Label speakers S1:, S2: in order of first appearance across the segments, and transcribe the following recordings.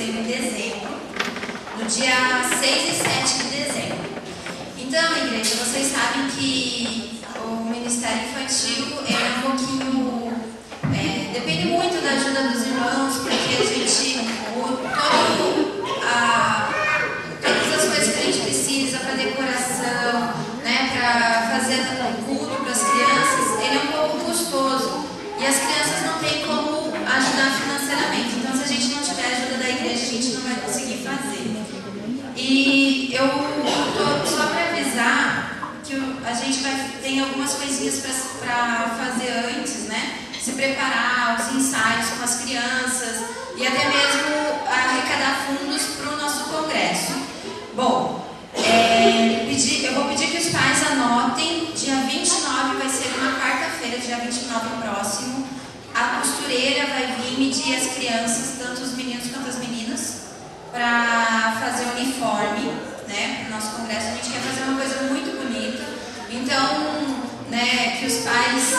S1: sendo em dezembro, no dia 6 e 7 de dezembro. Então, igreja, vocês sabem que o Ministério Infantil é um pouquinho... depende muito da ajuda dos irmãos, porque a gente... todas as coisas que a gente precisa para decoração, né, para fazer o culto para as crianças, ele é um pouco custoso. E as crianças não têm como ajudar financeiramente. Então, se a gente não tiver a ajuda da igreja, a gente não vai conseguir fazer. E eu tô só para avisar que a gente tem algumas coisinhas para fazer antes, né? Se preparar, os ensaios com as crianças e até mesmo arrecadar fundos para o nosso congresso. Bom, eu vou pedir que os pais anotem. Dia 29 vai ser uma quarta-feira, dia 29 próximo. A costureira vai vir medir as crianças, tanto os meninos quanto as meninas, para fazer o uniforme, né? No nosso congresso a gente quer fazer uma coisa muito bonita. Então, né, que os pais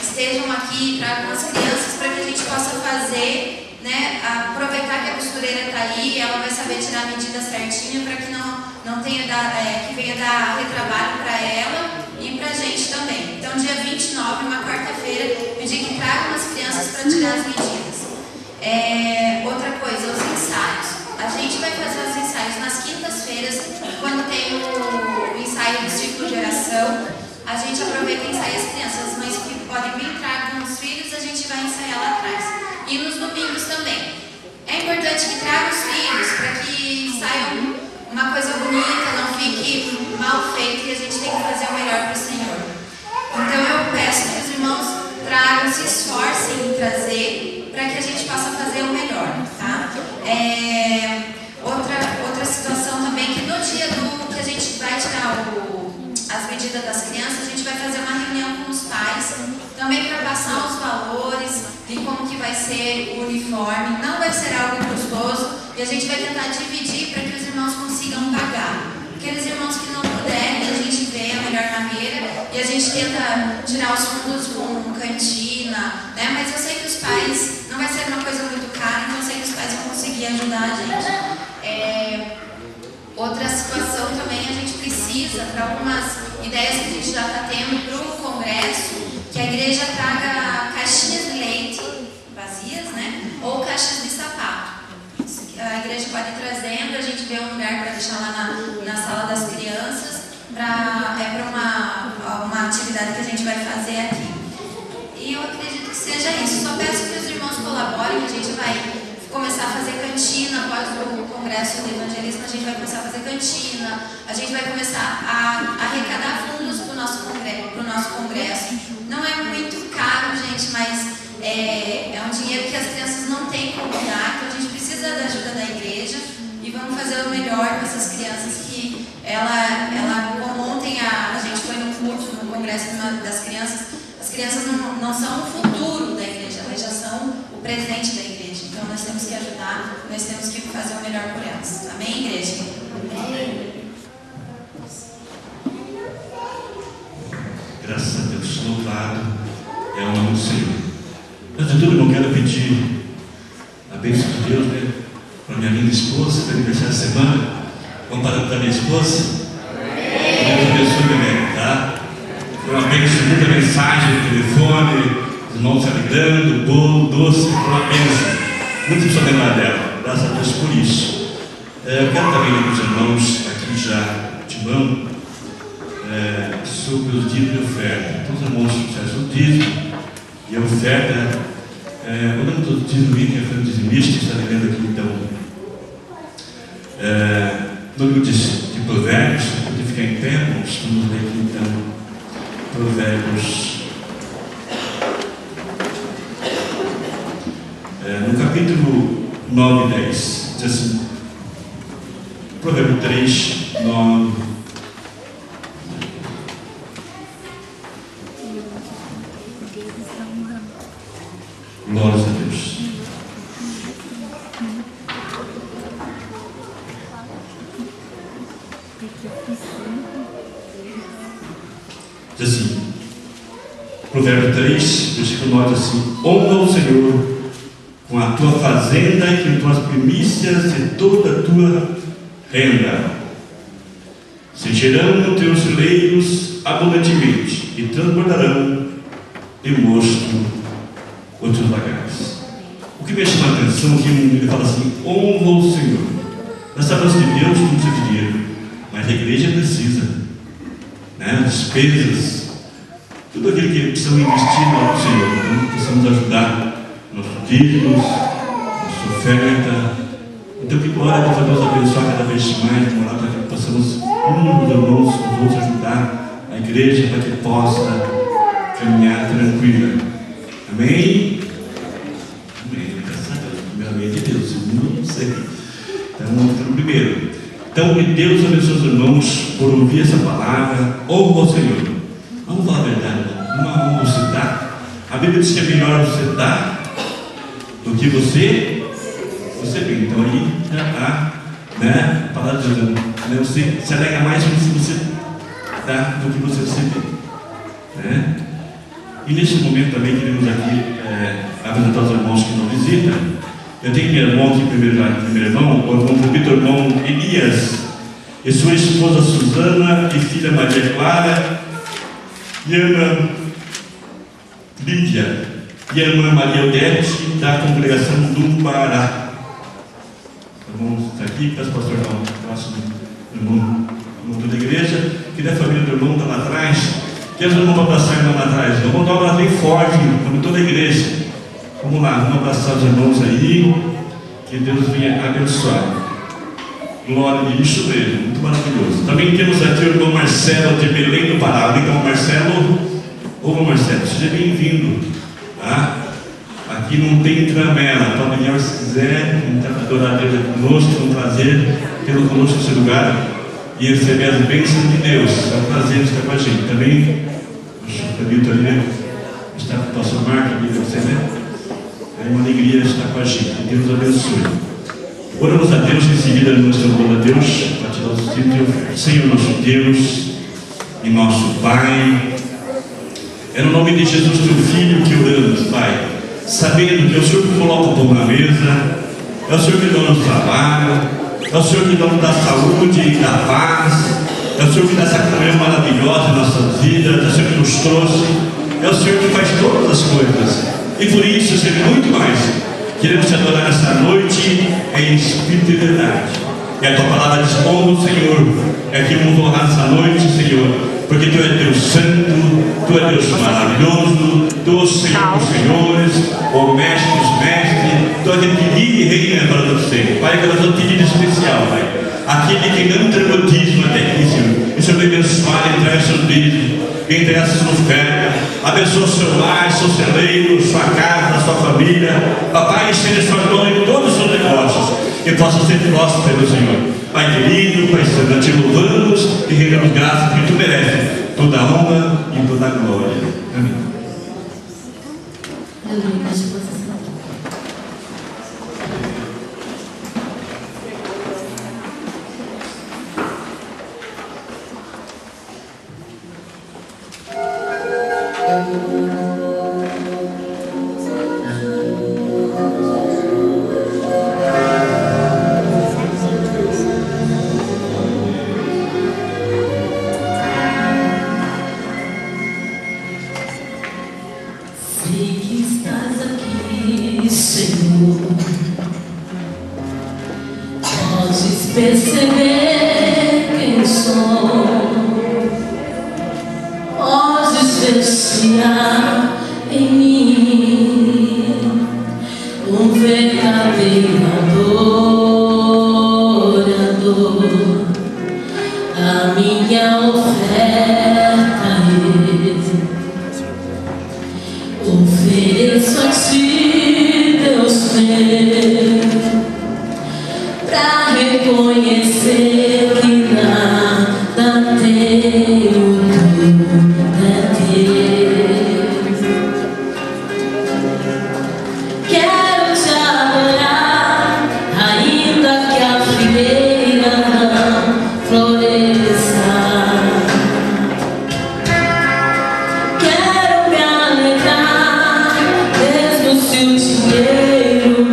S1: estejam aqui, tragam as crianças para que a gente possa fazer, né, aproveitar que a costureira está aí, ela vai saber tirar a medida certinha para que não tenha que venha dar retrabalho para ela e para a gente também. Então, dia 29, uma quarta-feira, pedir que tragam as crianças para tirar as medidas. Outra coisa, os ensaios. A gente vai fazer os ensaios nas quintas-feiras, quando tem o ensaio do ciclo de oração. A gente aproveita e ensaia as crianças. As mães que podem vir, tragam os filhos, a gente vai ensaiar lá atrás. E nos domingos também. É importante que tragam os filhos para que saiam uma coisa bonita, não fique mal feito, e a gente tem que fazer o melhor para o Senhor. Então eu peço que os irmãos tragam, se esforcem em trazer, para que a gente possa fazer o melhor, tá? Outra situação também, que no dia que a gente vai tirar as medidas das crianças, a gente vai fazer uma reunião com os pais, também para passar os valores e como que vai ser o uniforme. Não vai ser algo custoso e a gente vai tentar dividir para que os irmãos consigam pagar. Aqueles irmãos que não puderem, a gente vê a melhor maneira e a gente tenta tirar os fundos com cantina, né? Mas eu sei que os pais, não vai ser uma coisa muito cara, então eu sei que os pais vão conseguir ajudar a gente. Outra situação também, a gente precisa, para algumas ideias que a gente já está tendo para o congresso, que a igreja traga caixinhas de leite vazias, né? Ou caixas de sapato. A igreja pode ir trazendo, a gente vê um lugar para deixar lá na sala das crianças, para uma atividade que a gente vai fazer aqui. E eu acredito que seja isso. Só peço que os irmãos colaborem, que a gente vai começar a fazer cantina. Após o congresso de evangelismo, a gente vai começar a fazer cantina, a gente vai começar a arrecadar fundos para o nosso congresso. Não é muito caro, gente, mas é um dinheiro que as crianças não têm como dar, então a gente precisa da ajuda da igreja e vamos fazer o melhor com essas crianças. Que como ontem a gente foi no culto, no congresso das crianças, as crianças não são o futuro da igreja, elas já são o presente da igreja. Então nós temos que ajudar, nós temos que fazer o melhor por elas. Amém, igreja? Amém.
S2: Graças a Deus, louvado é o nome do Senhor. Antes de tudo, eu quero pedir a bênção de Deus, né, para minha linda esposa, para aniversário da semana. Vamos para a minha esposa? Deus abençoe também, tá? Foi uma bênção, muita mensagem no telefone, os irmãos se alegrando, bolo, doce, foi uma bênção. Muito pessoa lembrar dela, graças a Deus por isso. Eu quero também ler para os irmãos aqui já de mão sobre os dízimos e oferta. Então os irmãos fizeram o dízimo e a oferta. Olhando todo o dízimo, que foi um dizimista, está lembrando aqui então. No livro de Provérbios, pode ficar em pé, irmãos, vamos ler aqui então Provérbios. No capítulo 9 e 10, diz assim, Provérbio 3, 9. Glórias a Deus. Diz assim, Provérbio 3, versículo 9, assim: honra o Senhor com a tua fazenda e com as primícias de toda a tua renda. Se encherão os teus celeiros abundantemente e transbordarão de mosto os teus lagares. O que me chama a atenção é que ele fala assim: honra o Senhor. Nós sabemos que Deus não precisa de dinheiro, mas a igreja precisa, né? Despesas, tudo aquilo que precisamos investir no Senhor. Então precisamos ajudar nossos dízimos, nossa oferta. Então que glória a Deus abençoar cada vez mais, morar para que possamos uns irmãos, os outros ajudar a igreja para que possa caminhar tranquila. Amém? Amém. Graças a Deus. Primeiramente Deus, segundo não sei. Então vamos para o primeiro. Então que Deus abençoe os irmãos por ouvir essa palavra. Honra ao Senhor. Vamos falar a verdade, não você dar. A Bíblia diz que é melhor você dar do que você bem. Então aí já está, né? A palavra de Deus, né? Você se alega mais do que você dá do que você recebe, né? E nesse momento também queremos aqui apresentar os irmãos que nos visitam. Eu tenho meu irmão aqui, primeiro irmão, o irmão Elias e sua esposa Suzana e filha Maria Clara e a irmã Lídia e a irmã Maria Odete da congregação do Pará. Irmãos, está aqui, peço para o pastor dar um passo do irmão da igreja, que da família do irmão está lá atrás. Que os irmãos vão abraçar o irmão lá atrás. Vamos dar um abraço bem forte, como toda a igreja. Vamos lá, vamos abraçar os irmãos aí. Que Deus venha abençoar. Glória a isso mesmo, muito maravilhoso. Também temos aqui o irmão Marcelo de Belém do Pará. Então, Marcelo, ô Marcelo, seja bem-vindo. Tá? Aqui não tem tramela, pode vir se quiser, adorar a Deus conosco, é um prazer tê-lo conosco nesse lugar e receber as bênçãos de Deus. É um prazer estar com a gente. Também, acredito ali, né? Está com o pastor Marco, aqui você, né? É uma alegria estar com a gente. Que Deus abençoe. Oramos a Deus, em seguida nós oramos a Deus, para te dar os títulos. Senhor nosso Deus e nosso Pai, é no nome de Jesus, teu Filho, que oramos, Pai, sabendo que é o Senhor que coloca o pão na mesa, é o Senhor que dá o nosso trabalho, é o Senhor que nos dá saúde e dá paz, é o Senhor que dá essa comunhão maravilhosa em nossas vidas, é o Senhor que nos trouxe, é o Senhor que faz todas as coisas. E por isso, Senhor, muito mais, queremos te adorar nesta noite em espírito e verdade. E a tua palavra diz: honra o Senhor. É que vamos honrar essa noite, Senhor, porque tu és Deus santo, tu és Deus maravilhoso, tu és Senhor dos senhores, o mestre dos mestres, tu és aquele que vive e reina para nós sempre. Pai, que nós vamos pedir especial, Pai, aquele que não entregou dízimo até aqui, Senhor, e o Senhor vai abençoar, entregar seu dízimo, entregar suas ofertas, abençoa o seu lar, seu celeiro, sua casa, sua família. Papai, seja sua glória em todos os seus negócios, que possa ser próspero, Senhor. Pai querido, Pai Santo, nós te louvamos e rendemos graças, porque tu mereces toda a honra e toda a glória. Amém.
S3: Perceber quem sou, podes apreciar em mim um verdadeiro adorador. A minha oferta ofereço a ti, Deus meu, pra reconhecer que nada tenho, tudo é teu. Quero te adorar, ainda que a figueira não floresça. Quero me alegrar, mesmo se o dinheiro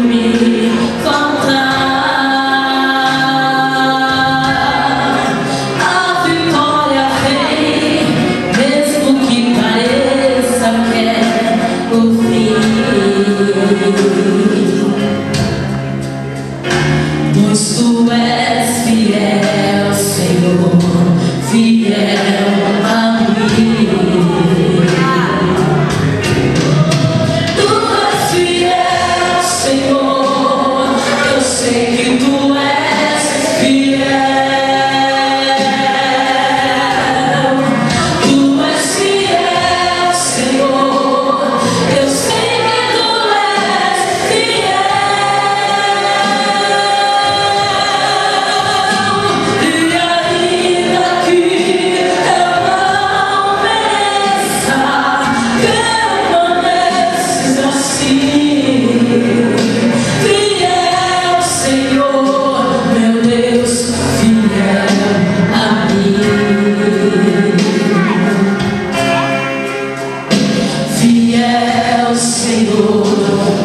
S3: fiel, Senhor,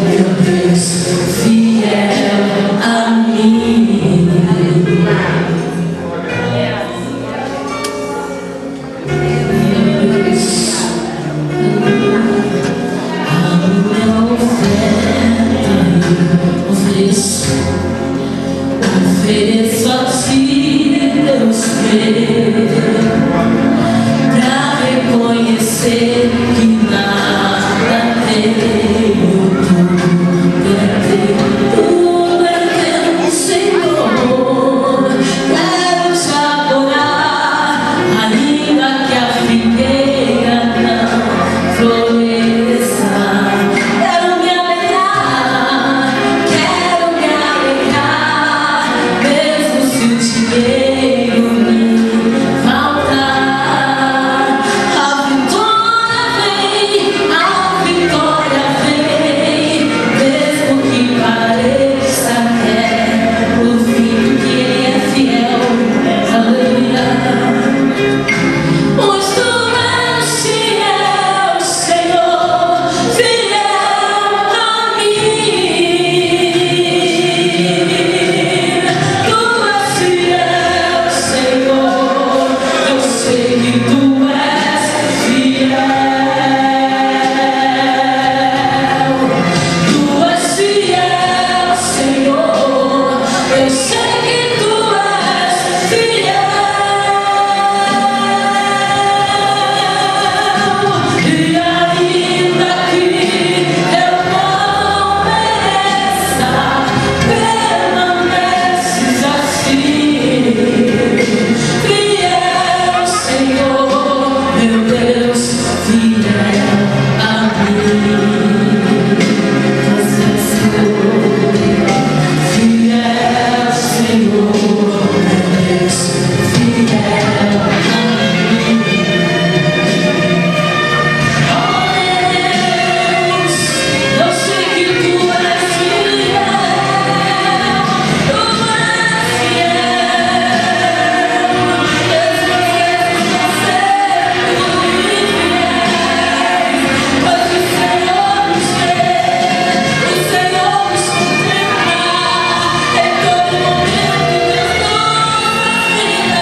S3: meu Deus, fiel a mim. A minha oferta eu ofereço a Ti, Deus meu, pra reconhecer que nada tenho, tudo é teu, Senhor. Quero te adorar, ainda que a figueira não floresça. Quero me alegrar, mesmo se o dinheiro me faltar. A vitória vem, mesmo que pareça que é o fim, que Ele é fiel. Aleluia. Pois Tu és fiel, Senhor, fiel a mim. Tu és fiel, Senhor, eu sei que Tu és fiel. Tu és fiel, Senhor, eu sei que Tu és fiel. E ainda que eu não mereça, permaneces assim. Fiel, Senhor, meu Deus, fiel a mim. Você fiel, Senhor, meu Deus, fiel a mim. Oh Deus, eu sei que Tu és fiel. Tu és fiel, mesmo às vezes não sendo infiel. Pois o Senhor nos vê, o Senhor nos contempla em todo momento e Deus nos fascina.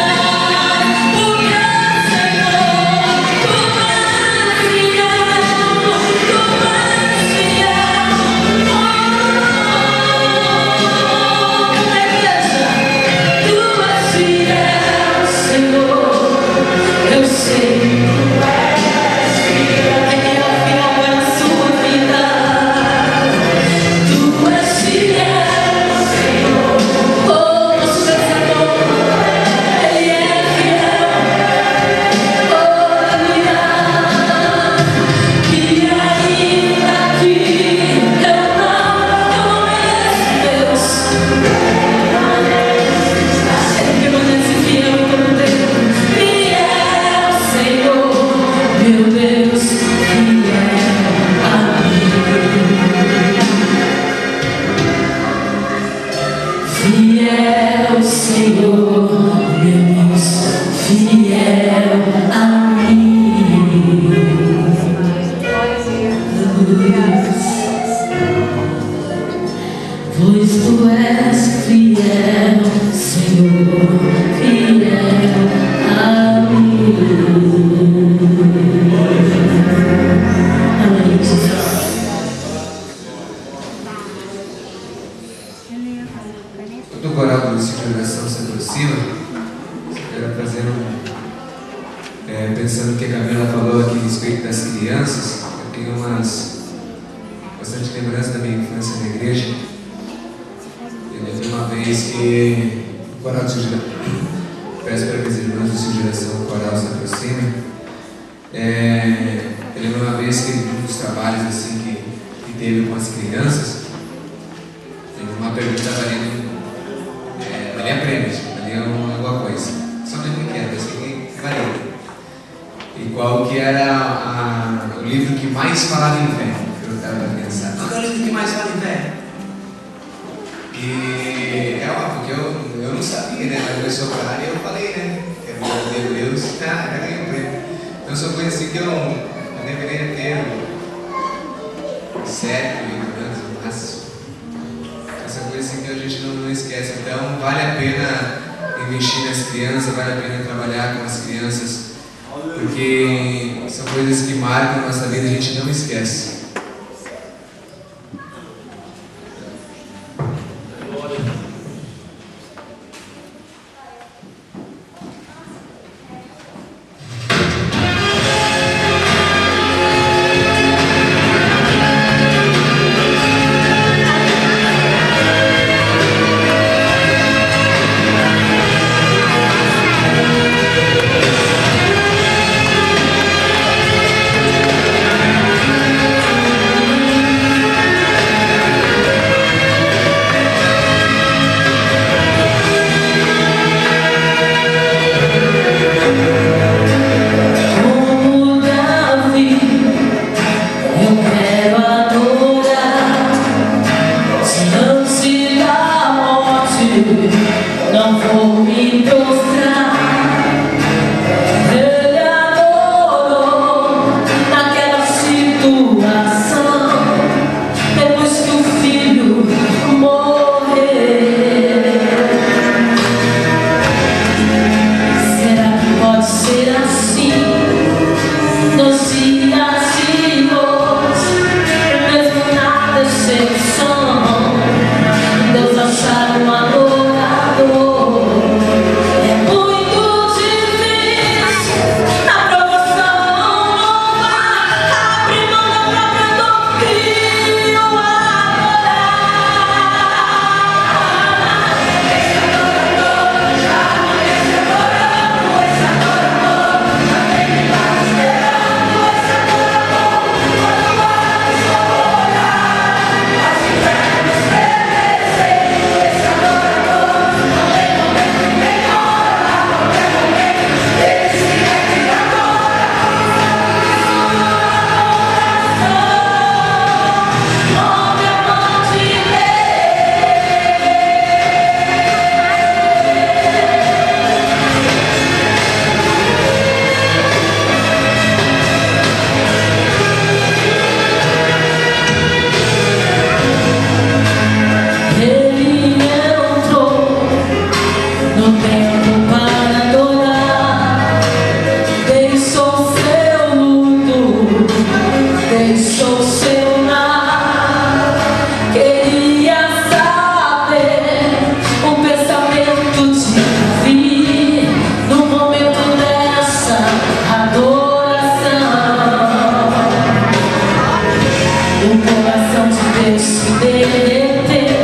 S3: Porque, Senhor, Tu és fiel, Tu és fiel. Tu és fiel, Senhor, eu sei que Tu és fiel. Ele é o fiel para a sua vida. Tu és fiel, Senhor. Oh, nosso Pensador, Ele é fiel. Oh, aleluia. E ainda que eu não mereço, Deus, Ele permanece fiel em todo tempo. Fiel, Senhor, meu Deus, fiel a mim. Fiel, Senhor, meu Deus, fiel a mim. Pois Tu és fiel, Senhor, fiel a mim. Amém, Jesus.
S4: Quando o coral do Ciclo de Oração se aproxima, eu quero fazer pensando no que a Camila falou aqui a respeito das crianças, eu tenho bastante lembrança da minha infância na igreja. Eu lembro uma vez que o coral do Ciclo de Oração, peço para que as irmãs do Ciclo de Oração, o coral se aproxime. Eu lembro uma vez que um dos trabalhos assim que teve com as crianças, teve uma pergunta valendo valia prêmios, valia alguma coisa. Só não lembro o que era, mas que valia. E qual que era o livro que mais falava em fé? Perguntaram para a criança. Qual é o livro que mais fala em fé? E é óbvio que eu não sabia, né? Mas começou a falar e eu falei, né? Que é o meu Deus, já ganhei o prêmio. Então só foi assim que eu deveria ter 7, 8 anos no máximo. Essa coisa assim que a gente não esquece. Então vale a pena investir nas crianças, vale a pena trabalhar com as crianças, porque são coisas que marcam a nossa vida e a gente não esquece.
S3: Não vou me prostrar. Ele adorou naquela situação, depois que o filho morreu. Será que pode ser assim nos dias de hoje, mesmo na decepção, Deus achar um adorador? É muito difícil na provação louvar, abrir mão da própria dor e o adorar. Esse adorador já esse adorador, esse adorador já tem me dado esperando, esse adorador quando vamos orar, nós tivemos estremecer. Esse adorador não tem momento nem hora, a qualquer momento ele se rende e adora. Move a mão de Ele entrou no templo para adorar, deixou seu luto, deixou seu lar. Queria saber o pensamento de Davi no momento dessa adoração. O coração de Deus se derreteu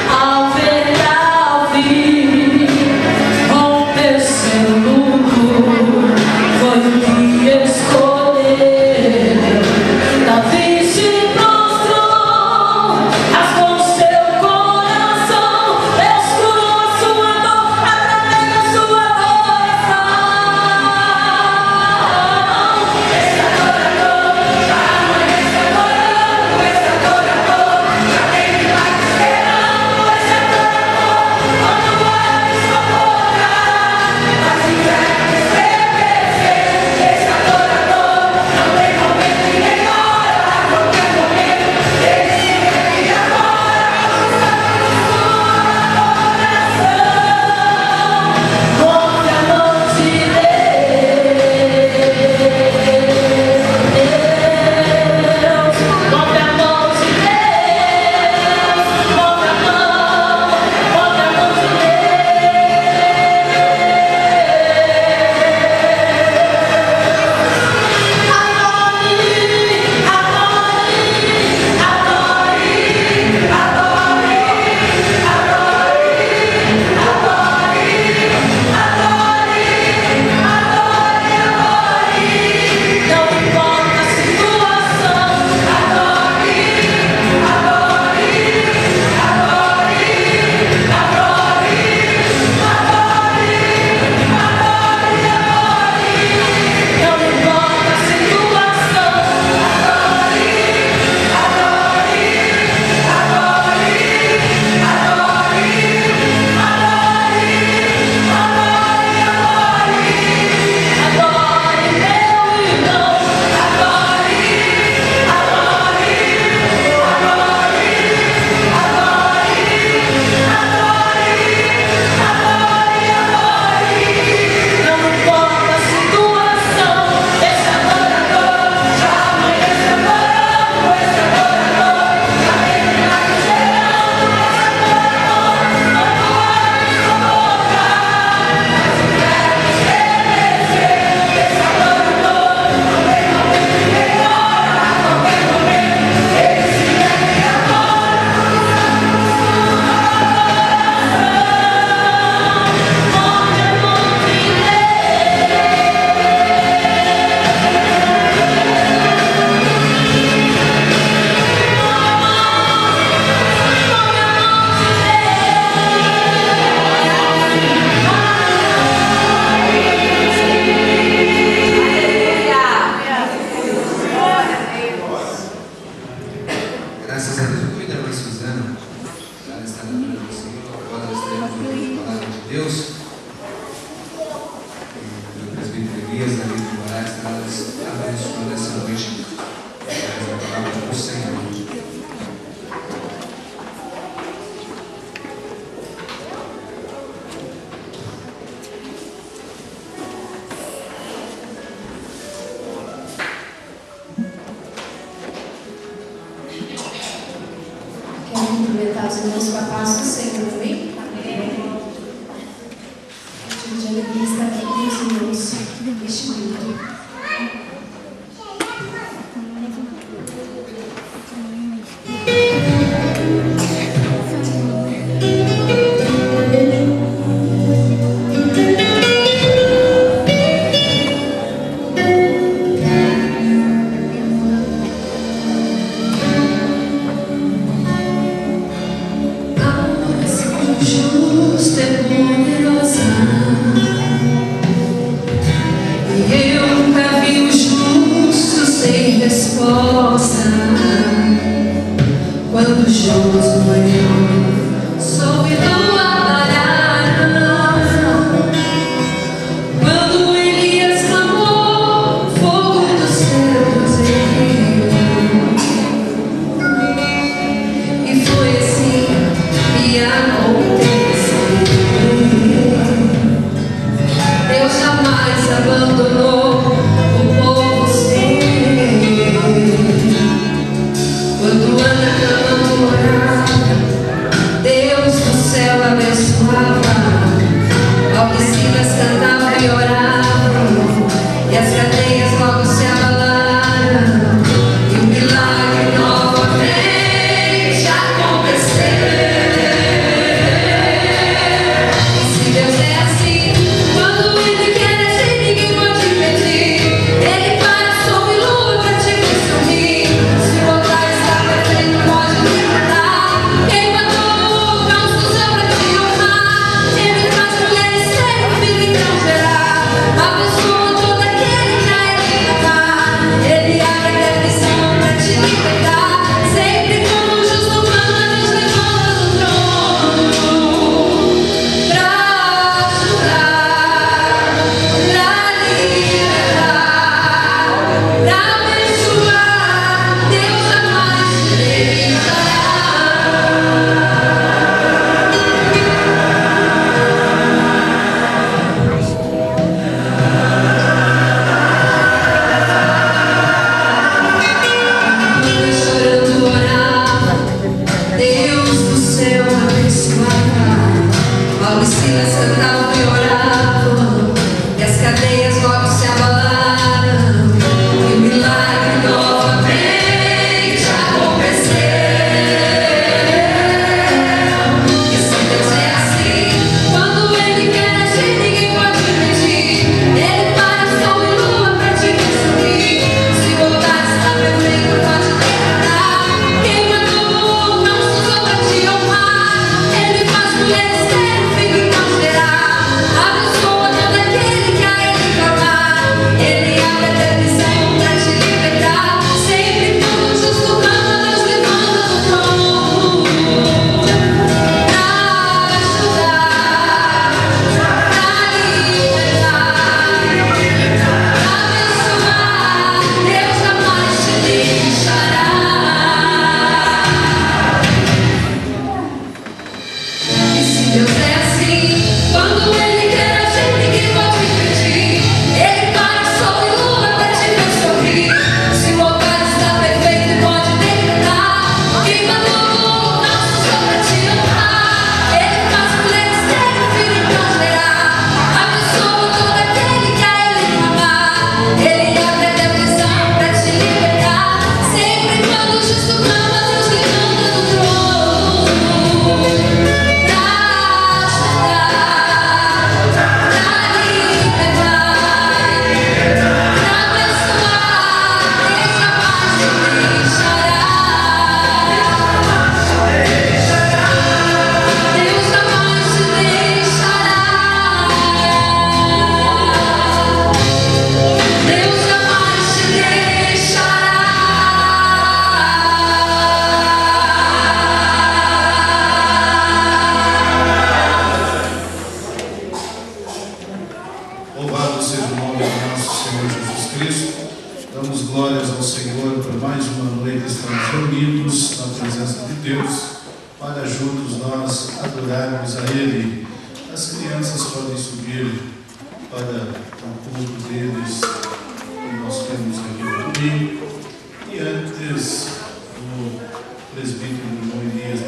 S3: ao ver Davi romper seu luto. Foi o que escolheu. Davi se prostrou, rasgou seu coração. Deus curou a sua dor através da sua adoração. Esse adorador já esse adorador cumprimentar os irmãos com a paz do Senhor, amém? De alegria estar aqui com os irmãos neste culto.
S5: Quando Josué soube do abalhar, quando Elias clamou, fogo dos céus veio, e foi assim que aconteceu. Deus jamais abandonou o povo seu. Quando Ana clamando orava, Deus do céu abençoava. Alquicinas cantavam e oravam, e as cadeias logo se abalaram, e o milagre novamente aconteceu. E se Deus é assim, quando Ele quer agir, ninguém pode impedir. Ele para sob lua pra te ver sorrir. Se voltar está perfeito, pode libertar. Quem matou caos do céu pra te honrar. Ele faz mulheres serem filho então gerar. Abençoa todo aquele que a Ele clamar. Ele abre a permissão pra te libertar. Sempre quando o justo clama, Deus levanta do trono pra ajudar, pra libertar, pra abençoar. Deus jamais te deixará. Chorando orava, Deus do céu abençoava. Alquicinas cantavam e oravam, e as cadeias logo se abalaram, e o milagre novamente aconteceu. E se Deus é assim, quando Ele quer agir, ninguém pode impedir. Ele para sol e lua pra te ver sorrir. Se voltar está perfeito, pode libertar. Quem matou não se usou pra te honrar. Ele faz mulheres serem filho então gerar. Abençoa todo aquele que a Ele clamar. Ele abre a permissão pra te libertar. Sempre quando o justo clama, Deus levanta do trono pra ajudar, pra libertar, pra abençoar. Deus jamais te deixará. E se Deus é assim, quando Ele quer agir, ninguém pode impedir. Ele para sol e lua pra te ver sorrir. Se voltar está perfeito e pode decretar. Quem matou não se usou pra te honrar. Ele faz mulheres serem filho então gerar. Abençoa todo aquele que a Ele clamar. Ele abre a permissão pra te libertar. Sempre quando o justo clama, Deus levanta do trono pra
S6: Louvado seja o nome do nosso Senhor Jesus Cristo. Damos glórias ao Senhor por mais uma noite estamos reunidos na presença de Deus para juntos nós adorarmos a Ele. As crianças podem subir para o culto deles que nós temos aqui no domingo. E antes do presbítero irmão Elias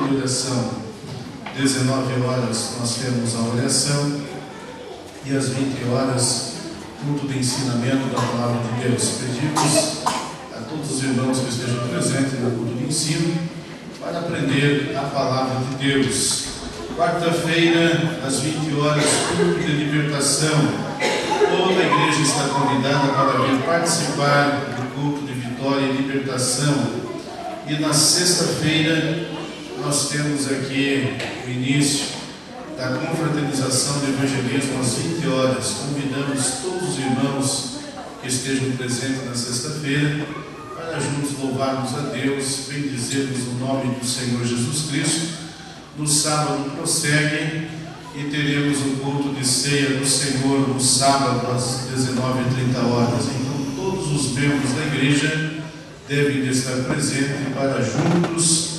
S6: culto de oração, 19 horas, nós temos a oração e às 20 horas, culto de ensinamento da Palavra de Deus. Pedimos a todos os irmãos que estejam presentes no culto de ensino para aprender a Palavra de Deus. Quarta-feira, às 20 horas, culto de libertação. Toda a igreja está convidada para vir participar do culto de vitória e libertação. E na sexta-feira, nós temos aqui o início da confraternização do evangelismo às 20 horas. Convidamos todos os irmãos que estejam presentes na sexta-feira para juntos louvarmos a Deus, bendizermos o nome do Senhor Jesus Cristo. No sábado prossegue e teremos o culto de ceia do Senhor no sábado às 19h30. Então todos os membros da igreja devem estar presentes para juntos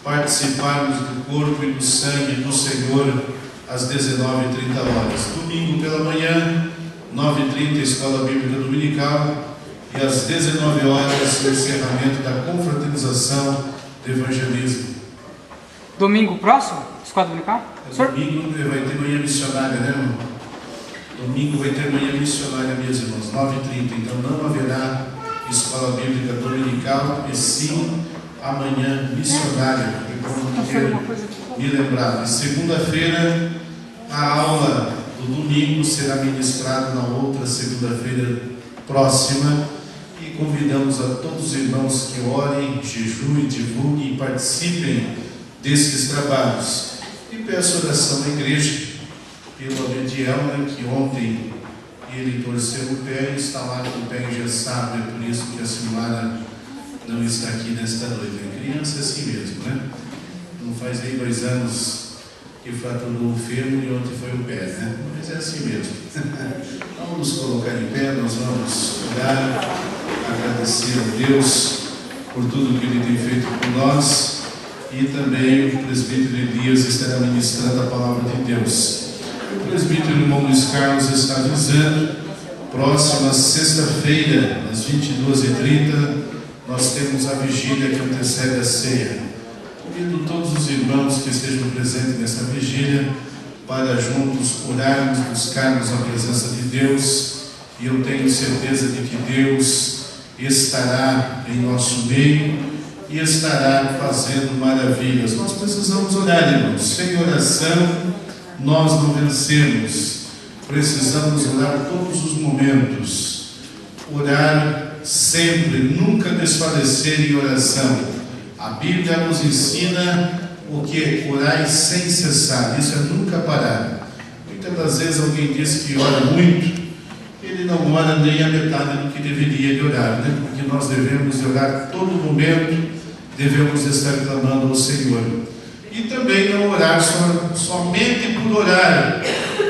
S6: participarmos do corpo e do sangue do Senhor às 19h30. Domingo pela manhã, 9h30, Escola Bíblica Dominical, e às 19 horas, o encerramento da confraternização do evangelismo.
S7: Domingo próximo? Escola Dominical?
S6: Domingo vai ter manhã missionária, né, irmão? Domingo vai ter manhã missionária, meus irmãos, 9h30. Então não haverá Escola Bíblica Dominical, e sim amanhã missionária. Então, me lembrar. E segunda-feira, a aula do domingo será ministrada na outra segunda-feira próxima. E convidamos a todos os irmãos que orem, jejuem, divulguem e participem desses trabalhos. E peço oração à igreja pelo Abediel, que ontem ele torceu o pé e está lá com o pé engessado. É por isso que a Silmara não está aqui nesta noite. A criança é assim mesmo, né? Não faz nem 2 anos que fraturou o fêmur e ontem foi o pé, né? Mas é assim mesmo. Vamos nos colocar em pé, nós vamos orar, agradecer a Deus por tudo que Ele tem feito por nós. E também o presbítero Elias estará ministrando a palavra de Deus. O presbítero irmão Luiz Carlos está avisando, próxima sexta-feira, às 22h30, nós temos a vigília que antecede a ceia. Convido todos os irmãos que estejam presentes nesta vigília para juntos orarmos, buscarmos a presença de Deus, e eu tenho certeza de que Deus estará em nosso meio e estará fazendo maravilhas. Nós precisamos orar, irmãos. Sem oração nós não vencemos. Precisamos orar todos os momentos, orar sempre, nunca desfalecer em oração. A Bíblia nos ensina o que? Orar sem cessar, isso é nunca parar. Muitas das vezes alguém diz que ora muito, ele não ora nem a metade do que deveria de orar, né? Porque nós devemos orar todo momento, devemos estar clamando ao Senhor. E também não orar somente por orar,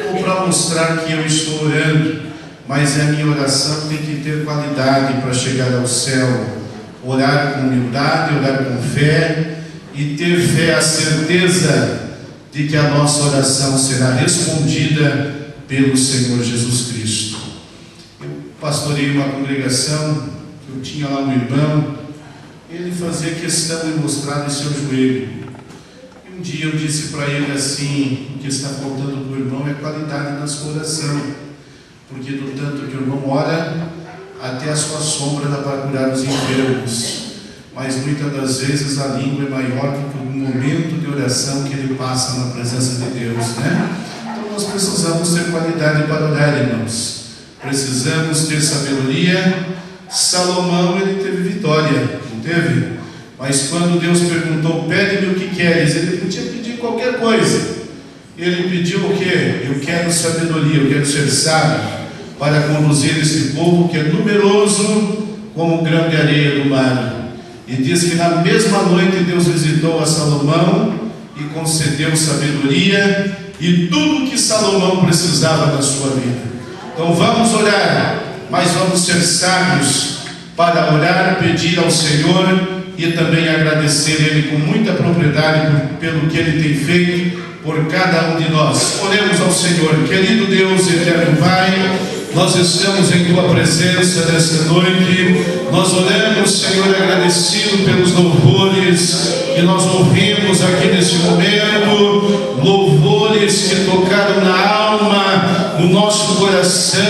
S6: ou para mostrar que eu estou orando, mas a minha oração tem que ter qualidade para chegar ao céu. Orar com humildade, orar com fé, e ter fé, a certeza de que a nossa oração será respondida pelo Senhor Jesus Cristo. Eu pastorei uma congregação, eu tinha lá um irmão, ele fazia questão de mostrar o seu joelho. E um dia eu disse para ele assim: o que está faltando para o irmão é qualidade na sua oração, porque do tanto que o irmão ora, até a sua sombra dá para curar os enfermos. Mas muitas das vezes a língua é maior do que o momento de oração que ele passa na presença de Deus, né? Então nós precisamos ter qualidade para orar, irmãos. Precisamos ter sabedoria. Salomão, ele teve vitória, não teve? Mas quando Deus perguntou: pede-me o que queres, ele podia pedir qualquer coisa. Ele pediu o quê? Eu quero sabedoria, eu quero ser sábio para conduzir esse povo que é numeroso como o grão de areia do mar. E diz que na mesma noite Deus visitou a Salomão e concedeu sabedoria e tudo que Salomão precisava na sua vida. Então vamos orar, mas vamos ser sábios para orar, pedir ao Senhor e também agradecer Ele com muita propriedade pelo que Ele tem feito por cada um de nós. Oremos ao Senhor. Querido Deus, eterno Pai, nós estamos em Tua presença nesta noite. Nós oramos, Senhor, agradecido pelos louvores que nós ouvimos aqui neste nesse momento, louvores que tocaram na alma, no nosso coração.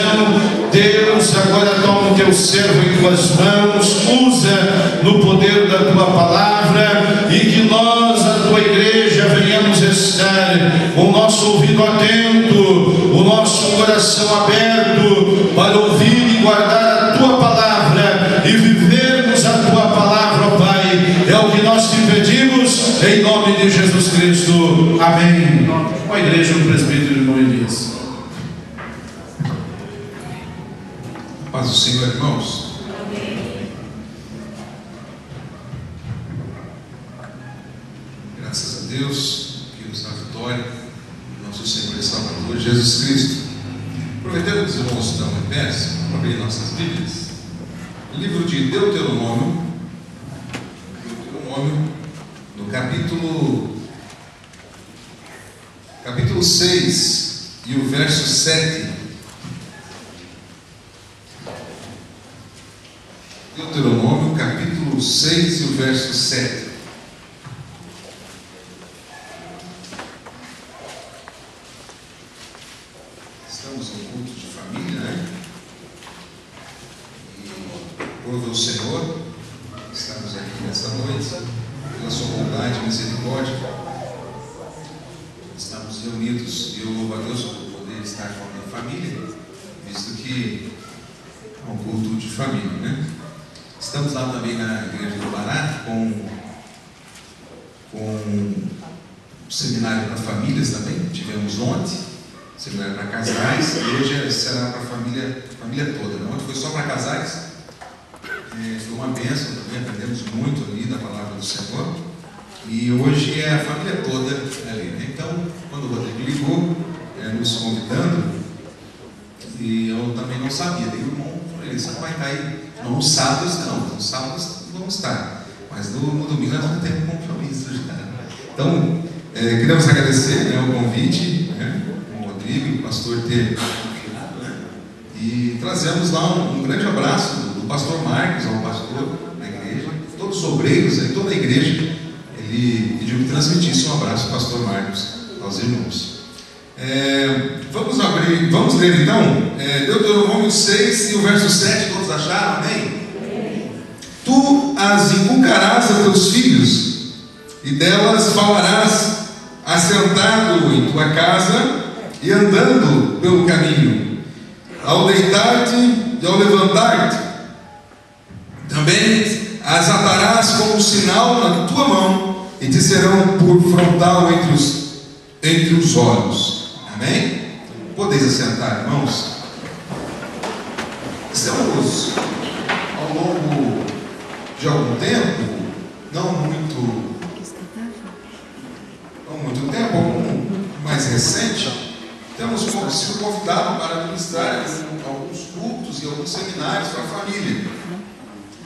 S6: Deus, agora toma o teu servo em tuas mãos, usa no poder da tua palavra, e que nós, a tua igreja, venhamos estar com o nosso ouvido atento, o nosso coração aberto para ouvir e guardar a tua palavra e vivermos a tua palavra, ó Pai. É o que nós te pedimos, em nome de Jesus Cristo. Amém. Com a igreja, o presbítero irmão Elias.
S8: Paz do Senhor, irmãos. Graças a Deus que nos dá vitória, nosso Senhor e Salvador Jesus Cristo. Aproveitando que os irmãos estão em pé, para abrir nossas Bíblias, o livro de Deuteronômio, no capítulo 6 e o verso 7. Deuteronômio, capítulo 6 e o verso 7. Estamos no culto de família, né? E prove o Senhor, estamos aqui nessa noite, pela sua bondade e misericórdia. Estamos reunidos e eu louvo a Deus por poder estar com a minha família, visto que é um culto de família, né? Estamos lá também na igreja do Barato com um seminário para famílias também. Tivemos ontem, seminário para casais, e hoje será para a família toda. Ontem foi só para casais, foi uma bênção também, aprendemos muito ali da palavra do Senhor. E hoje é a família toda ali, né? Então, quando o Rodrigo ligou, nos convidando, e eu também não sabia, daí o irmão falou: você não vai estar aí? Não, nos sábados não, nos sábados vamos estar, mas no domingo nós vamos ter um compromisso já. Então, queremos agradecer, né, o convite, né, o Rodrigo e o pastor ter convidado, né, e trazemos lá um grande abraço do pastor Marcos, ao pastor da igreja, todos os obreiros, toda a igreja. Ele pediu que transmitisse um abraço ao pastor Marcos, aos irmãos. Vamos ler então Deuteronômio 6 e o verso 7, todos acharam? Amém? Tu as inculcarás a teus filhos, e delas falarás assentado em tua casa e andando pelo caminho, ao deitar-te e ao levantar-te. Também as atarás como sinal na tua mão, e te serão por frontal entre os olhos. Amém? Podeis assentar, irmãos. Estamos ao longo de algum tempo, não muito tempo, algum mais recente, temos sido convidados para ministrar alguns cultos e alguns seminários para a família.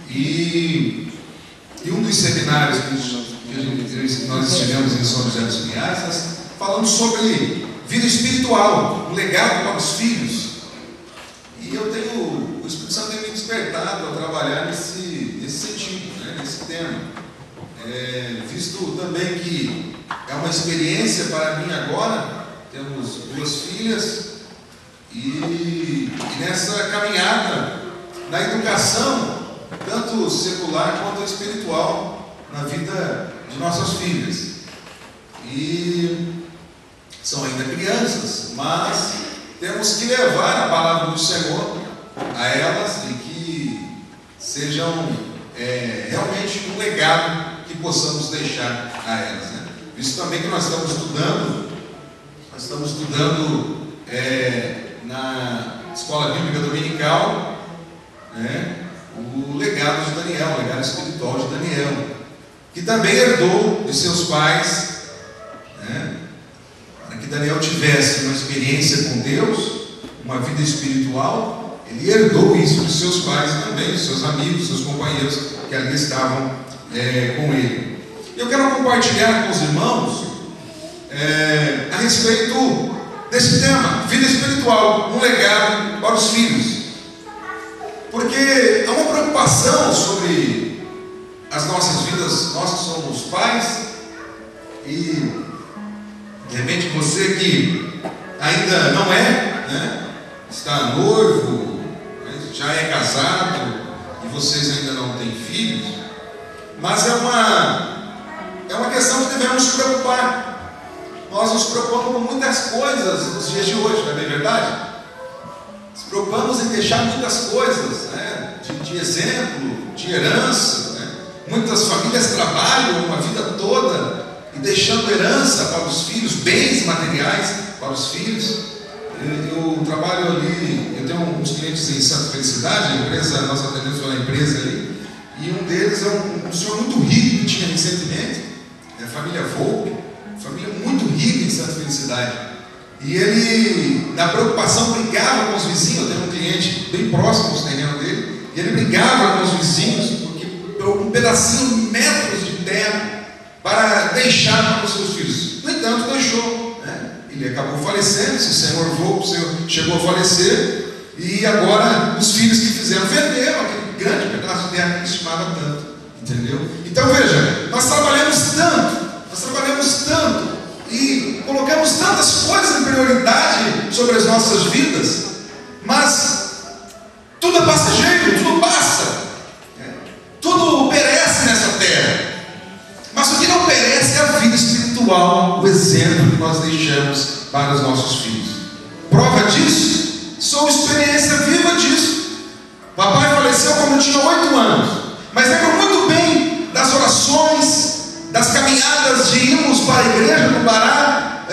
S8: E um dos seminários que nós estivemos em São José dos Pinhais, nós falamos sobre vida espiritual, um legado para os filhos. E o Espírito Santo tem me despertado a trabalhar nesse sentido, né, nesse tema. Visto também que é uma experiência para mim agora, temos 2 filhas, e nessa caminhada, na educação, tanto secular quanto espiritual, na vida de nossas filhas. E são ainda crianças, mas temos que levar a palavra do Senhor a elas, e que sejam realmente um legado que possamos deixar a elas, né? Visto também que nós estamos estudando na Escola Bíblica Dominical, né, o legado de Daniel, o legado espiritual de Daniel, que também herdou de seus pais, né, para que Daniel tivesse uma experiência com Deus, uma vida espiritual. Ele herdou isso dos seus pais e também dos seus amigos, dos seus companheiros que ali estavam com ele. Eu quero compartilhar com os irmãos a respeito desse tema, vida espiritual, um legado para os filhos. Porque há uma preocupação sobre as nossas vidas, nós que somos pais, E de repente você que ainda não é, né? Está noivo, né? Já é casado e vocês ainda não têm filhos, mas é uma questão que devemos nos preocupar. Nós nos preocupamos com muitas coisas nos dias de hoje, não é bem verdade? Nos preocupamos em deixar muitas coisas, né? de exemplo, de herança, né? Muitas famílias trabalham uma vida toda e deixando herança para os filhos, bens materiais para os filhos. Eu trabalho ali, eu tenho uns clientes em Santa Felicidade, a empresa, nós atendemos uma empresa ali, e um deles é um senhor muito rico que tinha recentemente, a família Volpe, família muito rica em Santa Felicidade. E ele, na preocupação, brigava com os vizinhos. Eu tenho um cliente bem próximo dos terrenos dele, e ele brigava com os vizinhos, porque um pedacinho, metros de terra, para deixar para os seus filhos. No entanto, deixou, né? Ele acabou falecendo, esse senhor Volpe chegou a falecer, e agora os filhos que fizeram venderam aquele grande pedaço de terra que ele estimava tanto, entendeu? Então veja, nós trabalhamos tanto e colocamos tantas coisas em prioridade sobre as nossas vidas, mas tudo é passageiro, tudo passa, né? Tudo perece nessa terra, mas o que não perece é a vida espiritual, o exemplo que nós deixamos para os nossos filhos. Prova disso, sou experiência viva disso. Papai faleceu quando tinha 8 anos, mas lembro muito bem das orações, das caminhadas de irmos para a igreja no Pará,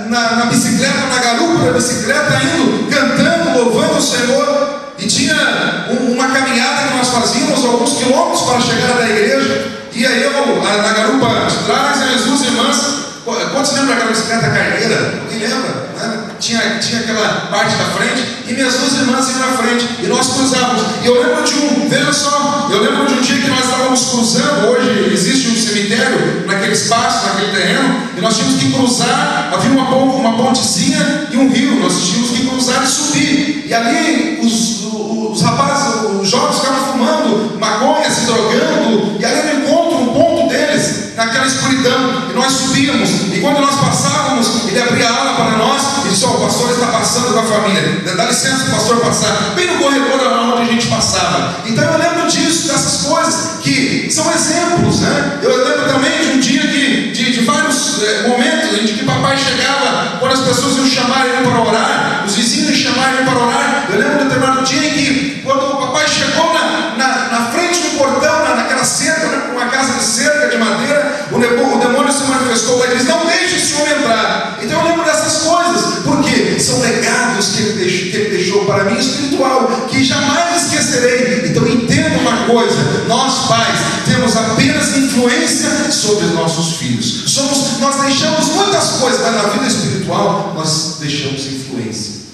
S8: na bicicleta, na garupa da bicicleta, indo, cantando, louvando o Senhor. E tinha uma caminhada que nós fazíamos, alguns quilômetros para chegar da igreja. Ia eu na garupa de trás, e as duas irmãs. Quantos lembram daquela bicicleta carneira? Alguém lembra? Né? Tinha aquela parte da frente, e minhas duas irmãs iam na frente, e nós cruzávamos. E eu lembro de um dia que nós estávamos cruzando. Hoje existe um cemitério naquele espaço, naquele terreno, e nós tínhamos que cruzar. Havia uma pontezinha e um rio, nós tínhamos que cruzar e subir. E ali os rapazes, os jovens ficavam fumando maconha, se drogando, e ali no encontro, um ponto deles, naquela escuridão, e nós subíamos, e quando nós passávamos, ele abria a ala para nós e disse: o pastor está passando com a família, dá licença para o pastor passar, bem no corredor onde a gente passava. Então eu lembro disso, dessas coisas que são exemplos, né? Eu lembro também de um dia de vários momentos em que papai chegava, quando as pessoas iam chamar ele para orar, os vizinhos iam chamar ele para orar. Eu lembro de um determinado dia em que, quando o papai chegou na frente do portão, naquela cerca, né, uma casa de cerca de madeira, o demônio se manifestou lá e disse: não deixe esse homem entrar. Então eu lembro dessas coisas, porque são legados que ele deixou para mim espiritual, que jamais esquecerei. Então entenda uma coisa: nós pais temos apenas influência sobre os nossos filhos. Nós deixamos muitas coisas, mas na vida espiritual nós deixamos influência.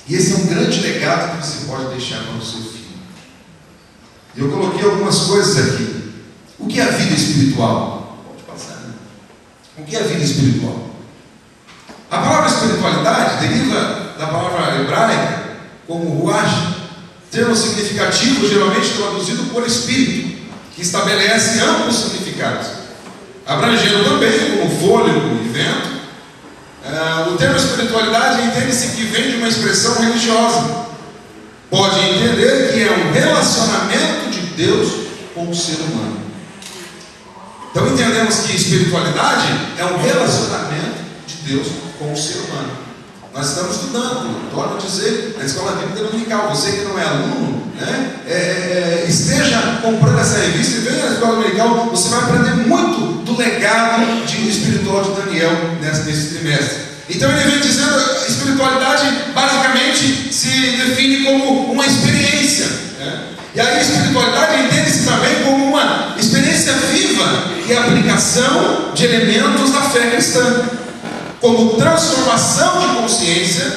S8: E esse é um grande legado que você pode deixar para o seu filho. Eu coloquei algumas coisas aqui. O que é a vida espiritual? Pode passar, né? O que é a vida espiritual? A palavra espiritualidade deriva da palavra hebraica como ruach, termo significativo geralmente traduzido por espírito, que estabelece amplos significados, abrangendo também como fôlego e vento. O termo espiritualidade entende-se que vem de uma expressão religiosa. Pode entender que é um relacionamento de Deus com o ser humano. Então entendemos que espiritualidade é um relacionamento de Deus com o ser humano. Nós estamos estudando, torno a dizer, na escola bíblica dominical. Você que não é aluno, né, esteja comprando essa revista e venha na escola dominical. Você vai aprender muito do legado espiritual de Daniel nesse trimestre. Então ele vem dizendo: a espiritualidade basicamente se define como uma experiência, né? E aí a espiritualidade entende-se também como uma experiência viva e aplicação de elementos da fé cristã, como transformação de consciência,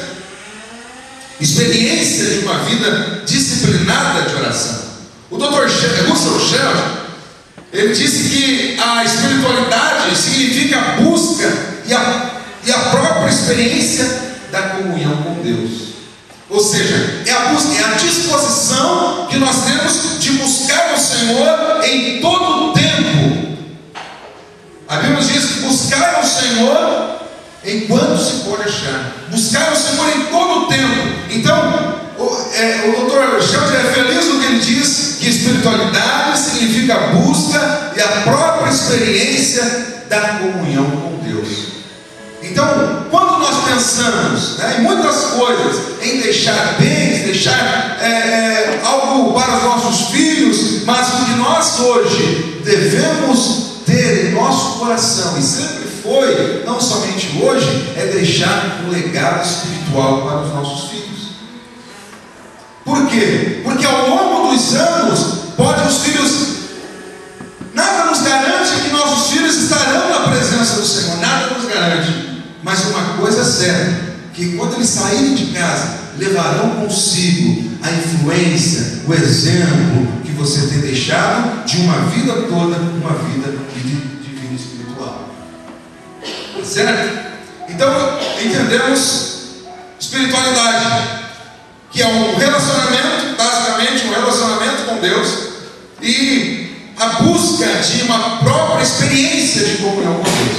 S8: experiência de uma vida disciplinada de oração. O Dr. Russell Shedd, ele disse que a espiritualidade significa a busca e a própria experiência da comunhão com Deus. Ou seja, é a busca, é a disposição que nós temos de buscar o Senhor em todo o tempo. A Bíblia diz que buscar ao Senhor enquanto se pode achar. Buscar ao Senhor em todo o tempo. Então, o Dr. Sheldon é feliz no que ele diz, que espiritualidade significa a busca e a própria experiência da comunhão com Deus. Então, quando nós pensamos em muitas coisas, em deixar bens, deixar algo para os nossos filhos, mas o que nós hoje devemos ter em nosso coração, e sempre foi, não somente hoje, é deixar um legado espiritual para os nossos filhos. Por quê? Porque ao longo dos anos, pode os filhos, nada nos garante que nossos filhos estarão na presença do Senhor, nada nos garante. Mas uma coisa é certa, que quando eles saírem de casa, levarão consigo a influência, o exemplo que você tem deixado de uma vida toda, uma vida de vida espiritual. Certo? Então, entendemos espiritualidade, que é um relacionamento, basicamente um relacionamento com Deus, e a busca de uma própria experiência de comunhão com Deus.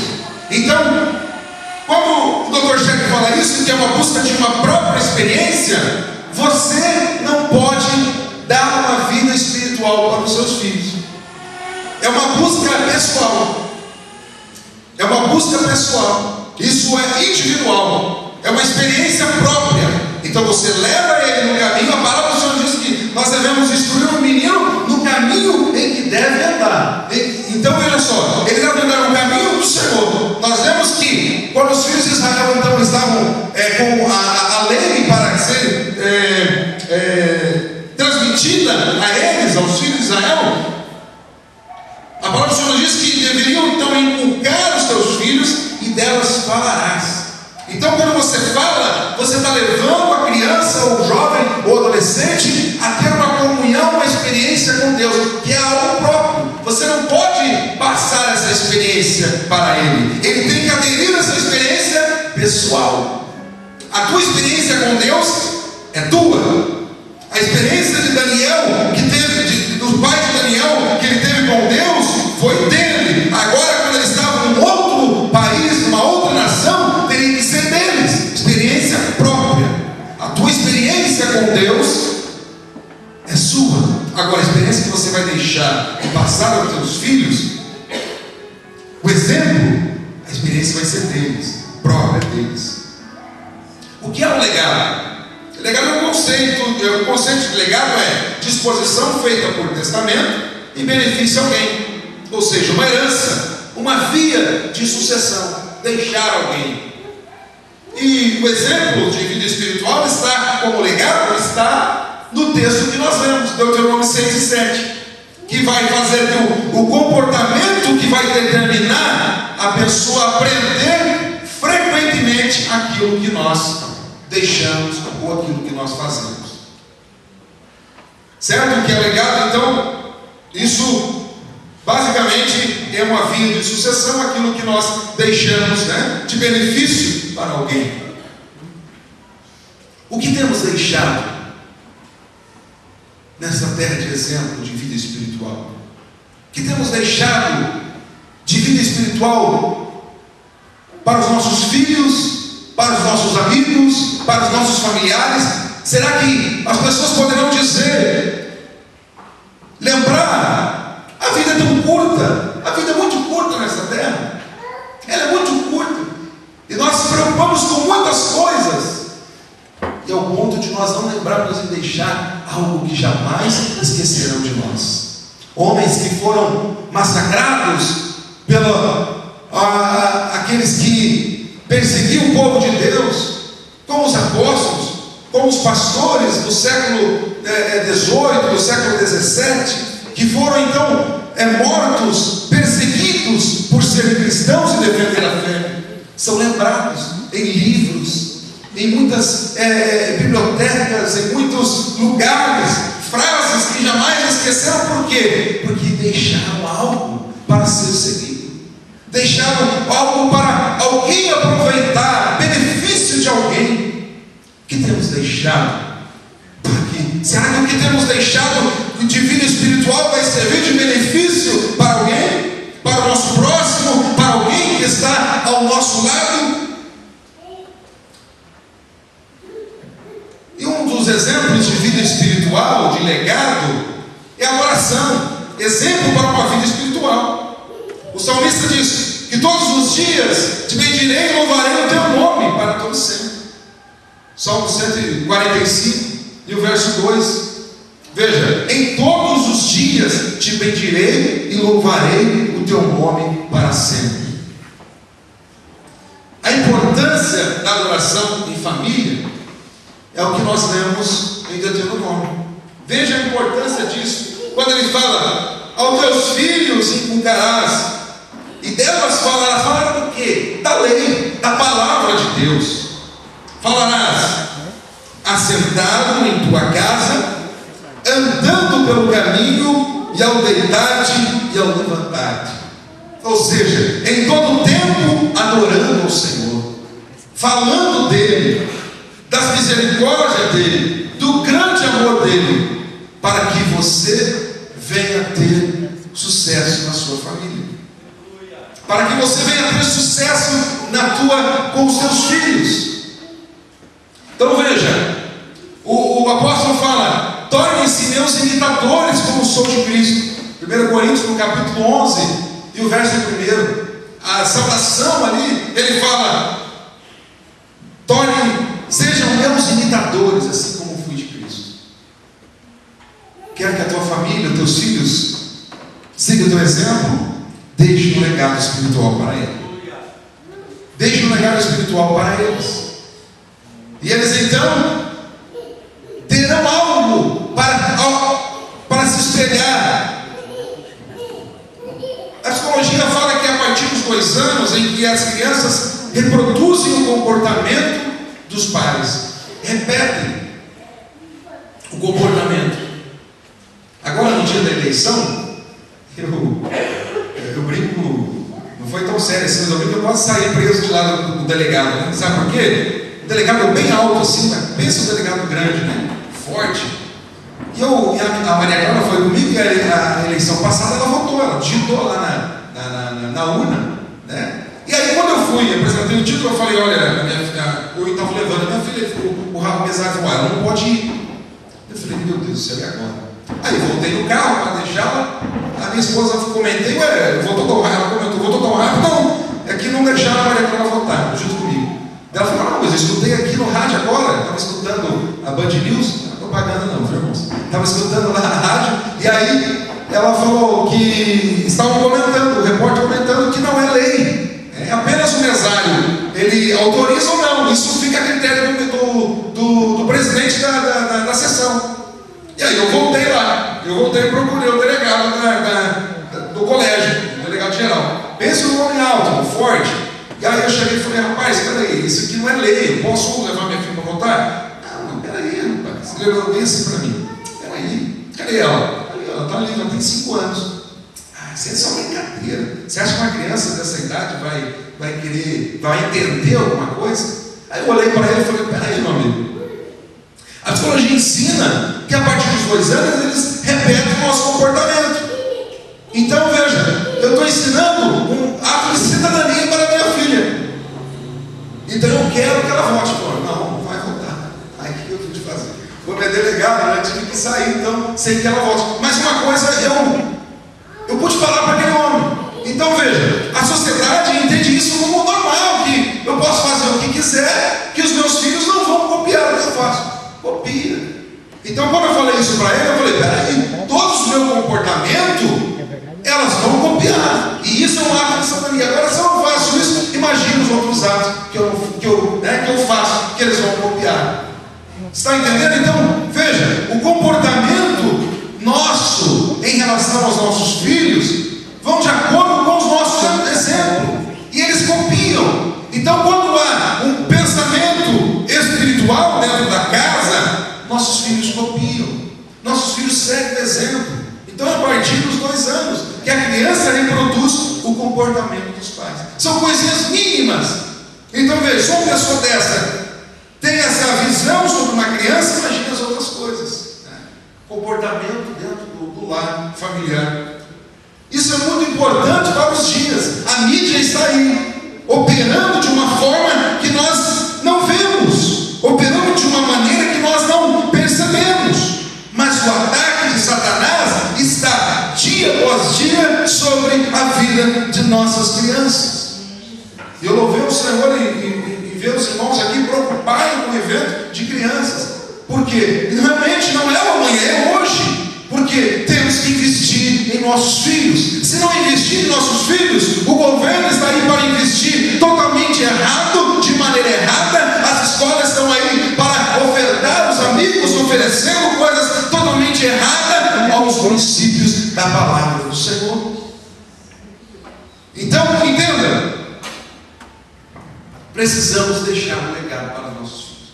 S8: Então, quando o Dr. Sheldon fala isso, que é uma busca de uma própria experiência, você não pode dar uma vida espiritual para os seus filhos. É uma busca pessoal. É uma busca pessoal. Isso é individual. É uma experiência própria. Então você leva ele no caminho. A palavra do Senhor diz que nós devemos instruir um menino no caminho em que deve andar. Então veja só, ele deve andar no caminho do Senhor. Nós vemos que quando os filhos de Israel então estavam com a lei para ser transmitida a eles, aos filhos de Israel, a palavra do Senhor diz que deveriam então inculcar os teus filhos e delas falarás. Então quando você fala, você está levando a criança, ou jovem, ou adolescente a ter uma comunhão, uma experiência com Deus, que é algo próprio. Você não pode passar essa experiência para ele. Ele tem que aderir a essa experiência pessoal. A tua experiência com Deus é tua. A experiência de Daniel, que teve, do pai de Daniel, que ele teve com Deus, foi dele. Agora, quando ele estava num outro país, numa outra nação, teria que ser deles. Experiência própria. A tua experiência com Deus é sua. Agora, a experiência que você vai deixar e passar aos teus filhos, o exemplo, a experiência vai ser deles, própria deles. O que é um legado? Legado é um conceito. O conceito de legado é disposição feita por testamento em benefício a alguém. Ou seja, uma herança, uma via de sucessão, deixar alguém. E o exemplo de vida espiritual está, como legado, está no texto que nós lemos, Deuteronômio 6 e 7, que vai fazer o comportamento que vai determinar a pessoa aprender frequentemente aquilo que nós deixamos ou aquilo que nós fazemos. Certo? O que é legado, então, isso basicamente é uma via de sucessão, aquilo que nós deixamos, de benefício para alguém. O que temos deixado nessa terra de exemplo de vida espiritual? O que temos deixado de vida espiritual para os nossos filhos, para os nossos amigos, para os nossos familiares? Será que as pessoas poderão dizer, lembrar, a vida é tão curta, a vida é muito curta nessa terra, ela é muito curta, e nós nos preocupamos com muitas coisas, e ao ponto de nós não lembrarmos e deixar algo que jamais esquecerão de nós. Homens que foram massacrados aqueles que perseguiam o povo de Deus, como os apóstolos, como os pastores do século XVIII, do século XVII, que foram então mortos, perseguidos por serem cristãos e defender a fé, são lembrados em livros, em muitas bibliotecas, em muitos lugares, frases que jamais esqueceram. Por quê? Porque deixaram algo para ser seguido, deixaram algo para alguém aproveitar, benefício de alguém. O que temos deixado? Será que o que temos deixado de vida espiritual vai servir de benefício para alguém? Para o nosso próximo? Para exemplos de vida espiritual, de legado, é a oração, exemplo para uma vida espiritual. O salmista diz que todos os dias te bendirei e louvarei o teu nome para todo sempre. Salmo 145 e o verso 2. Veja, em todos os dias te bendirei e louvarei o teu nome para sempre. A importância da adoração em família é o que nós lemos em Deuteronômio. Veja a importância disso. Quando ele fala, aos teus filhos inculcarás, e delas falarás do quê? Da lei, da palavra de Deus. Falarás assentado em tua casa, andando pelo caminho, e ao deitar-te e ao levantar-te. Ou seja, em todo o tempo adorando ao Senhor, falando dele, das misericórdias dele, do grande amor dele, para que você venha ter sucesso na sua família, para que você venha ter sucesso com os seus filhos. Então veja, o apóstolo fala, tornem-se meus imitadores como sou de Cristo. 1 Coríntios no capítulo 11 e o verso 1, a saudação ali, ele fala, sejam meus imitadores, assim como fui de Cristo. Quer que a tua família, teus filhos, siga o teu exemplo? Deixe um legado espiritual para eles. Deixe um legado espiritual para eles. E eles então terão algo para se espelhar. A psicologia fala que a partir dos 2 anos, em que as crianças reproduzem o comportamento dos pais, repetem o comportamento. Agora, no dia da eleição, eu brinco, não foi tão sério assim, mas eu brinco que eu posso sair preso de lá do delegado, né? Sabe por quê? O delegado é bem alto assim, mas pensa um delegado grande, né? Forte. E a Maria Clara foi comigo, e a eleição passada ela votou, ela digitou lá na urna, né? E aí quando eu fui, apresentei o título, eu falei, olha, eu estava levando a minha filha, o mesário falou, ela não pode ir. Eu falei, meu Deus do céu, e agora? Aí voltei no carro para deixá-la, a minha esposa comentei, votou tão rápido, ela comentou, votou tão rápido, não, é que não deixaram a Maria Clara votar, junto comigo. Ela falou, não, mas eu escutei aqui no rádio agora, estava escutando a Band News, não é propaganda não, viu, irmãos? Estava escutando lá na rádio, e aí ela falou que estavam comentando, o repórter comentando que não é lei, é apenas o mesário, ele autoriza ou não, isso fica a critério do presidente da sessão. E aí eu voltei lá, e procurei o delegado do colégio, o delegado geral. Pensa no homem alto, forte. E aí eu cheguei e falei, rapaz, peraí, isso aqui não é lei, eu posso levar minha filha para votar? Não, peraí, rapaz, ele olhou bem assim para mim, peraí, cadê ela? Ela está ali, ela tem 5 anos. Isso é só brincadeira. Você acha que uma criança dessa idade vai entender alguma coisa? Aí eu olhei para ele e falei, peraí, meu amigo, a psicologia ensina que a partir dos 2 anos eles repetem o nosso comportamento. Então veja, eu estou ensinando um ato de cidadania para a minha filha. Então eu quero que ela vote. Não vai votar. Aí o que eu tive de fazer? Vou me delegado, né? Tive que sair, então sem que ela vote. Mas uma coisa eu pude falar para aquele homem. Então veja, a sociedade entende isso como normal, que eu posso fazer o que quiser, que os meus filhos não vão copiar o que eu faço. Copia. Então quando eu falei isso para ele, eu falei, peraí, todos o meu comportamento elas vão copiar, e isso é um ato de cidadania. Agora, se eu não faço isso, imagina os outros atos que eu faço, que eles vão copiar. Está entendendo? Então, veja, o comportamento nosso em relação aos nossos filhos vão de acordo com os nossos exemplos, e eles copiam. Então, quando há um pensamento espiritual dentro da casa, nossos filhos copiam, nossos filhos seguem o exemplo. Então, a partir dos 2 anos, que a criança reproduz o comportamento dos pais. São coisinhas mínimas. Então, veja, se uma pessoa dessa tem essa visão sobre uma criança, imagina as outras coisas. Né? Comportamento dentro do lar familiar. Isso é muito importante para os dias. A mídia está aí, operando de uma forma que nós não vemos, operando de uma maneira que nós não percebemos. nossas crianças. E eu louvei o Senhor e ver os irmãos aqui preocupados com o evento de crianças. Porque realmente não é o amanhã, é hoje. Porque temos que investir em nossos filhos. Se não investir em nossos filhos, o governo está aí para investir totalmente errado, de maneira errada. As escolas estão aí para ofertar os amigos, oferecendo coisas totalmente erradas aos princípios da palavra do Senhor. Então, entenda, precisamos deixar um legado para nossos filhos.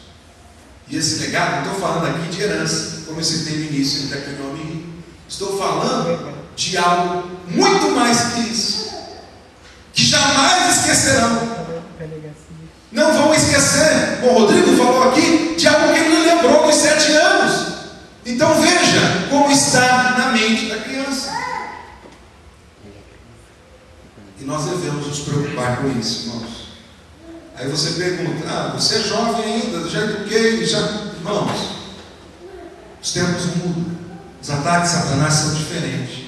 S8: E esse legado, não estou falando aqui de herança, como eu citei no início, até que não me ri. Estou falando de algo muito mais que isso, que jamais esquecerão. Não vão esquecer. O Rodrigo falou aqui de algo que ele lembrou dos 7 anos. Então veja como está na mente da criança. E nós devemos nos preocupar com isso, irmãos. Aí você pergunta, você é jovem ainda, já eduquei, já... Irmãos, os tempos mudam. Os ataques de Satanás são diferentes.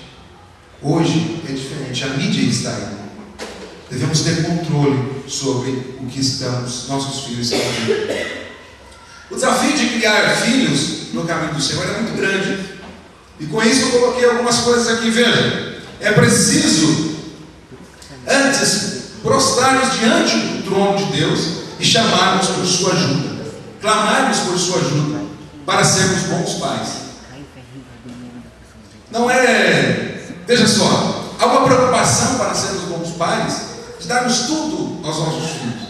S8: Hoje é diferente, a mídia está aí. Devemos ter controle sobre o que nossos filhos estão vendo. O desafio de criar filhos no caminho do Senhor é muito grande. E com isso eu coloquei algumas coisas aqui, veja. É preciso, antes, prostrar-nos diante do trono de Deus e chamarmos por sua ajuda. Clamarmos por sua ajuda para sermos bons pais. Não é, veja só, há uma preocupação para sermos bons pais, de darmos tudo aos nossos filhos,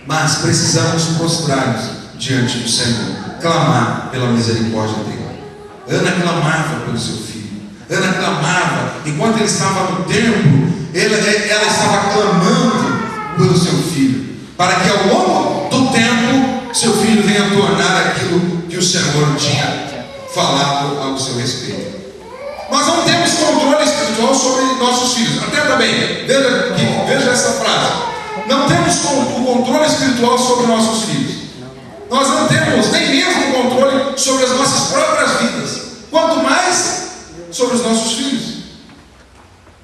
S8: mas precisamos prostrar-nos diante do Senhor, clamar pela misericórdia dele. Ana clamava pelo seu filho, Ana clamava, enquanto ele estava no templo, ela estava clamando pelo seu filho, para que ao longo do tempo, seu filho venha tornar aquilo que o Senhor tinha falado ao seu respeito. Nós não temos controle espiritual sobre nossos filhos. Atenta bem, veja essa frase. Não temos o controle espiritual sobre nossos filhos. Nós não temos nem mesmo o controle sobre as nossas próprias vidas, quanto mais sobre os nossos filhos.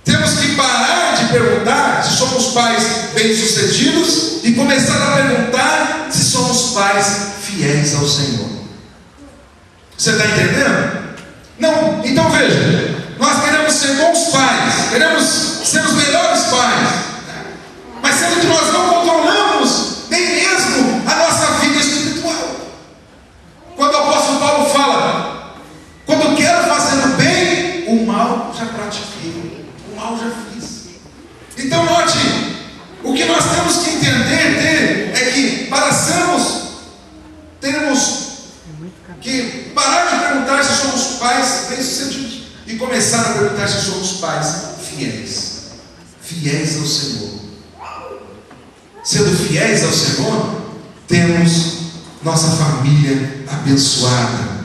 S8: Temos que parar de perguntar se somos pais bem-sucedidos e começar a perguntar se somos pais fiéis ao Senhor. Você está entendendo? Não, então veja, nós queremos ser bons pais, queremos ser os melhores pais, mas sendo que nós não controlamos nem mesmo a nossa vida espiritual. Quando o apóstolo Paulo fala, quando eu quero fazer o bem, o mal já pratiquei, o mal já fiz. Então note, o que nós temos que entender é que para sermos, teremos que parar de perguntar se somos pais bem-sucedidos e começar a perguntar se somos pais fiéis ao Senhor. Sendo fiéis ao Senhor, temos nossa família abençoada,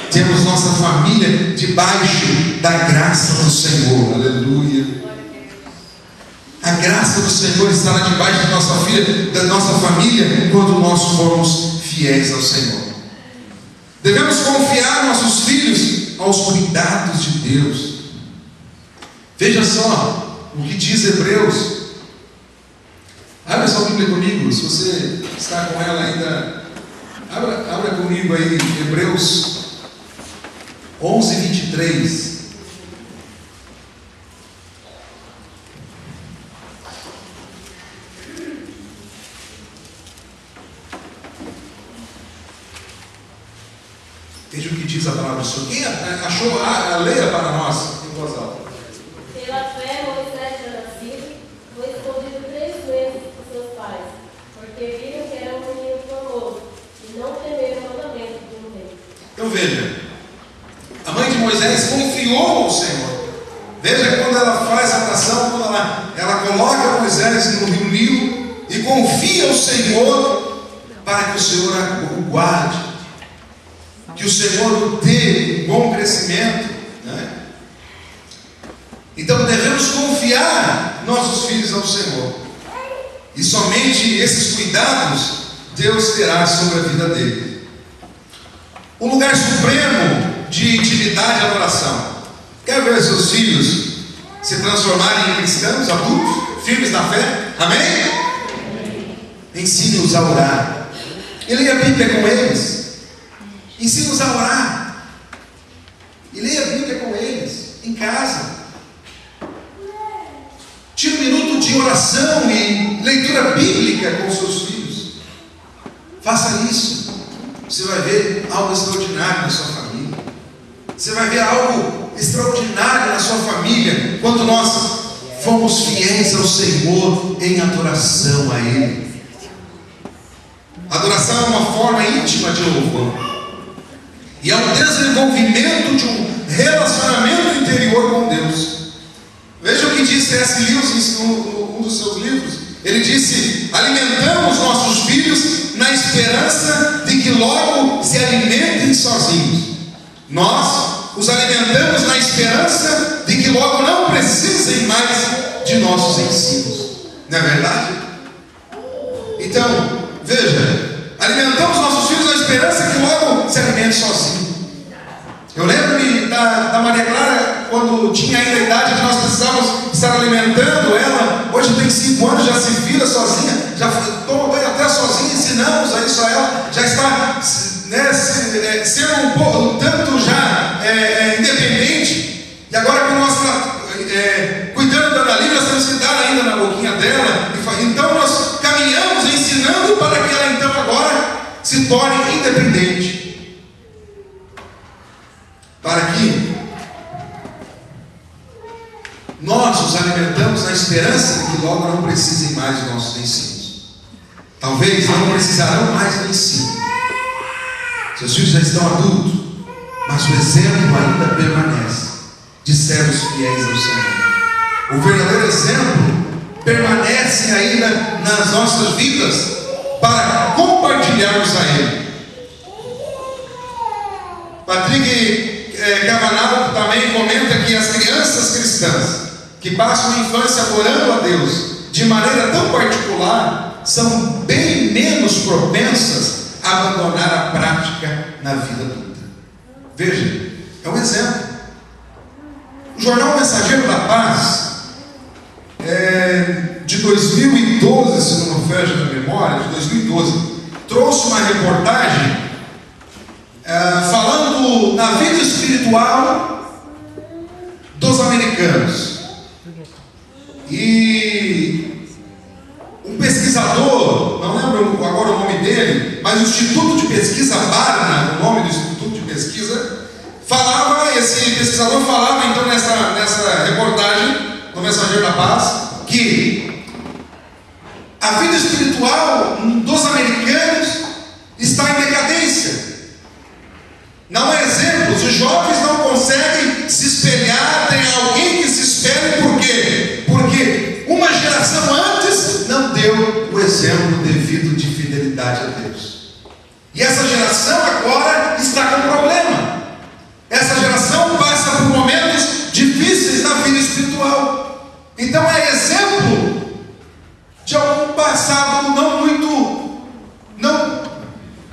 S8: temos nossa família debaixo da graça do Senhor. Aleluia. A graça do Senhor estará debaixo da nossa família quando nós formos fiéis ao Senhor. Devemos confiar nossos filhos aos cuidados de Deus. Veja só o que diz Hebreus. Abra sua Bíblia comigo, se você está com ela ainda. Abra comigo aí, Hebreus 11, 23. Veja o que diz a palavra do Senhor. Quem achou, leia para nós em voz alta.
S9: Pela fé, Moisés já nascido, foi escondido 3 meses por seus pais, porque viram que era um menino formoso, e não temeram o mandamento do rei.
S8: Então veja, a mãe de Moisés confiou ao Senhor. Veja quando ela faz a oração, quando ela coloca Moisés no rio Nilo e confia ao Senhor para que o Senhor o guarde, que o Senhor dê um bom crescimento, né? Então devemos confiar nossos filhos ao Senhor, e somente esses cuidados Deus terá sobre a vida dele. O lugar supremo de intimidade e adoração. Quer ver seus filhos se transformarem em cristãos adultos? firmes na fé? Amém? Ensine-os a orar. E leia a Bíblia com eles. Ensine-os a orar. E leia a Bíblia com eles, em casa. Tire um minuto de oração e leitura bíblica com seus filhos. Faça isso. Você vai ver algo extraordinário na sua família. Você vai ver algo extraordinário na sua família quando nós fomos fiéis ao Senhor em adoração a Ele. Adoração é uma forma íntima de louvor. E é um desenvolvimento de um relacionamento interior com Deus. Veja o que disse C.S. Lewis em um dos seus livros. Ele disse: alimentamos nossos filhos na esperança de que logo se alimentem sozinhos. Nós os alimentamos na esperança de que logo não precisem mais de nossos ensinos. Não é verdade? Então, veja, alimentamos nossos filhos na esperança que logo se alimente sozinho. Eu lembro-me da Maria Clara, quando tinha ainda a idade que nós precisávamos estar alimentando ela. Hoje tem 5 anos, já se vira sozinha, já toma banho até sozinha, ensinamos a isso a ela, já está sendo um tanto já independente. E agora com nós cuidando da Ana Lívia, nós temos que dar ainda na boquinha dela. Então nós caminhamos ensinando para que ela então agora se torne independente. Para que nós os alimentamos na esperança de que logo não precisem mais de nossos ensinos. Talvez não precisarão mais do ensino. Seus filhos já estão adultos, mas o exemplo ainda permanece de servos fiéis ao Senhor. O verdadeiro exemplo permanece ainda nas nossas vidas para compartilharmos a Ele. Patrick Cavanagh também comenta que as crianças cristãs que passam a infância adorando a Deus de maneira tão particular são bem menos propensas a abandonar a prática na vida adulta. Veja, é um exemplo. O jornal Mensageiro da Paz, de 2012, se não me fecha a memória, de 2012, trouxe uma reportagem falando na vida espiritual dos americanos. E um pesquisador, não lembro agora o nome dele, mas o Instituto de Pesquisa Barna, o nome do Instituto de Pesquisa, esse pesquisador falava então nessa reportagem do Mensageiro da Paz, que a vida espiritual dos americanos está em decadência. Não há exemplos, os jovens não conseguem se espelhar, tem alguém que se espelhe, por quê? Porque uma geração antes não deu o exemplo devido de fidelidade a Deus. E essa geração agora está com problema. Essa geração passa por momentos difíceis na vida espiritual. Então é exemplo de algum passado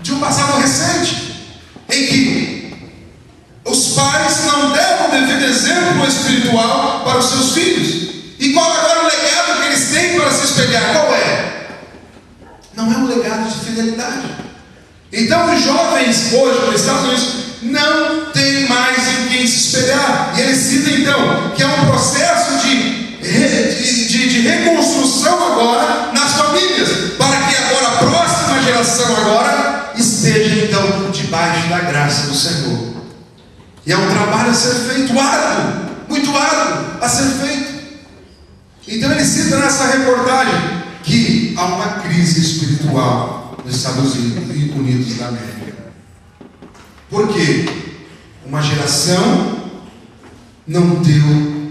S8: de um passado recente, em que os pais não deram o devido exemplo espiritual para os seus filhos. E qual agora o legado que eles têm para se espelhar? Qual é? Não é um legado de fidelidade. Então os jovens hoje nos Estados Unidos não têm mais em quem se espelhar. E eles citam então que é um processo de reconstrução agora nas famílias, para que agora a próxima geração agora esteja então debaixo da graça do Senhor. E é um trabalho a ser feito, árduo, muito árduo a ser feito. Então ele cita nessa reportagem que há uma crise espiritual nos Estados Unidos da América. Por quê? Uma geração não deu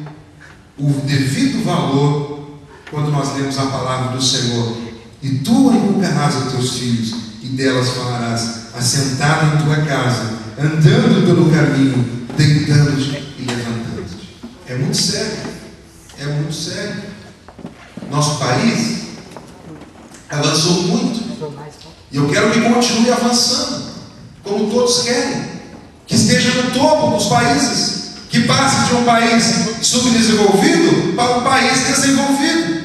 S8: o devido valor quando nós lemos a palavra do Senhor. E tu inculcarás a teus filhos, e delas falarás, assentado em tua casa, andando pelo caminho, deitando-te e levantando-te. É muito sério. É muito sério. Nosso país avançou muito. E eu quero que continue avançando, como todos querem. Que esteja no topo dos países. Que passe de um país subdesenvolvido para um país desenvolvido.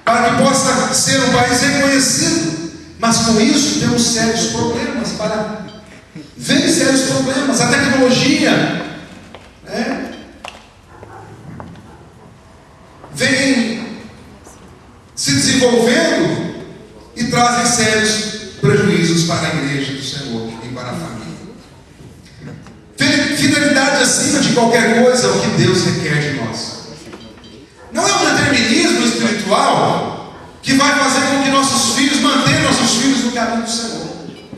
S8: para que possa ser um país reconhecido. Mas com isso temos sérios problemas, vem sérios problemas. A tecnologia vem se desenvolvendo e trazem sérios prejuízos para a igreja do Senhor e para a família. Fidelidade acima de qualquer coisa é o que Deus requer de nós. Não é um determinismo espiritual que vai fazer com que nossos filhos mantenham nossos filhos no caminho do Senhor.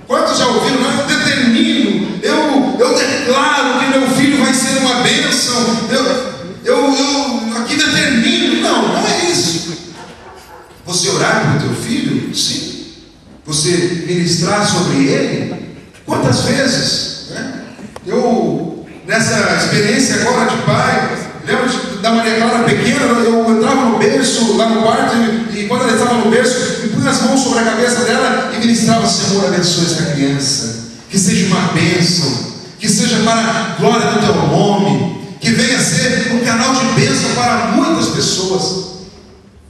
S8: Quantos já ouviram? Não, eu determino, eu declaro que meu filho vai ser uma bênção, eu aqui determino. Não é isso. Você orar pelo teu filho? Sim. Você ministrar sobre ele? Quantas vezes? Eu, nessa experiência agora de pai, lembro da Maria Clara pequena, eu entrava no berço, lá no quarto, e quando ela estava no berço, eu punha as mãos sobre a cabeça dela e ministrava: Senhor, abençoe esta criança, que seja uma bênção, que seja para a glória do teu nome, que venha ser um canal de bênção para muitas pessoas.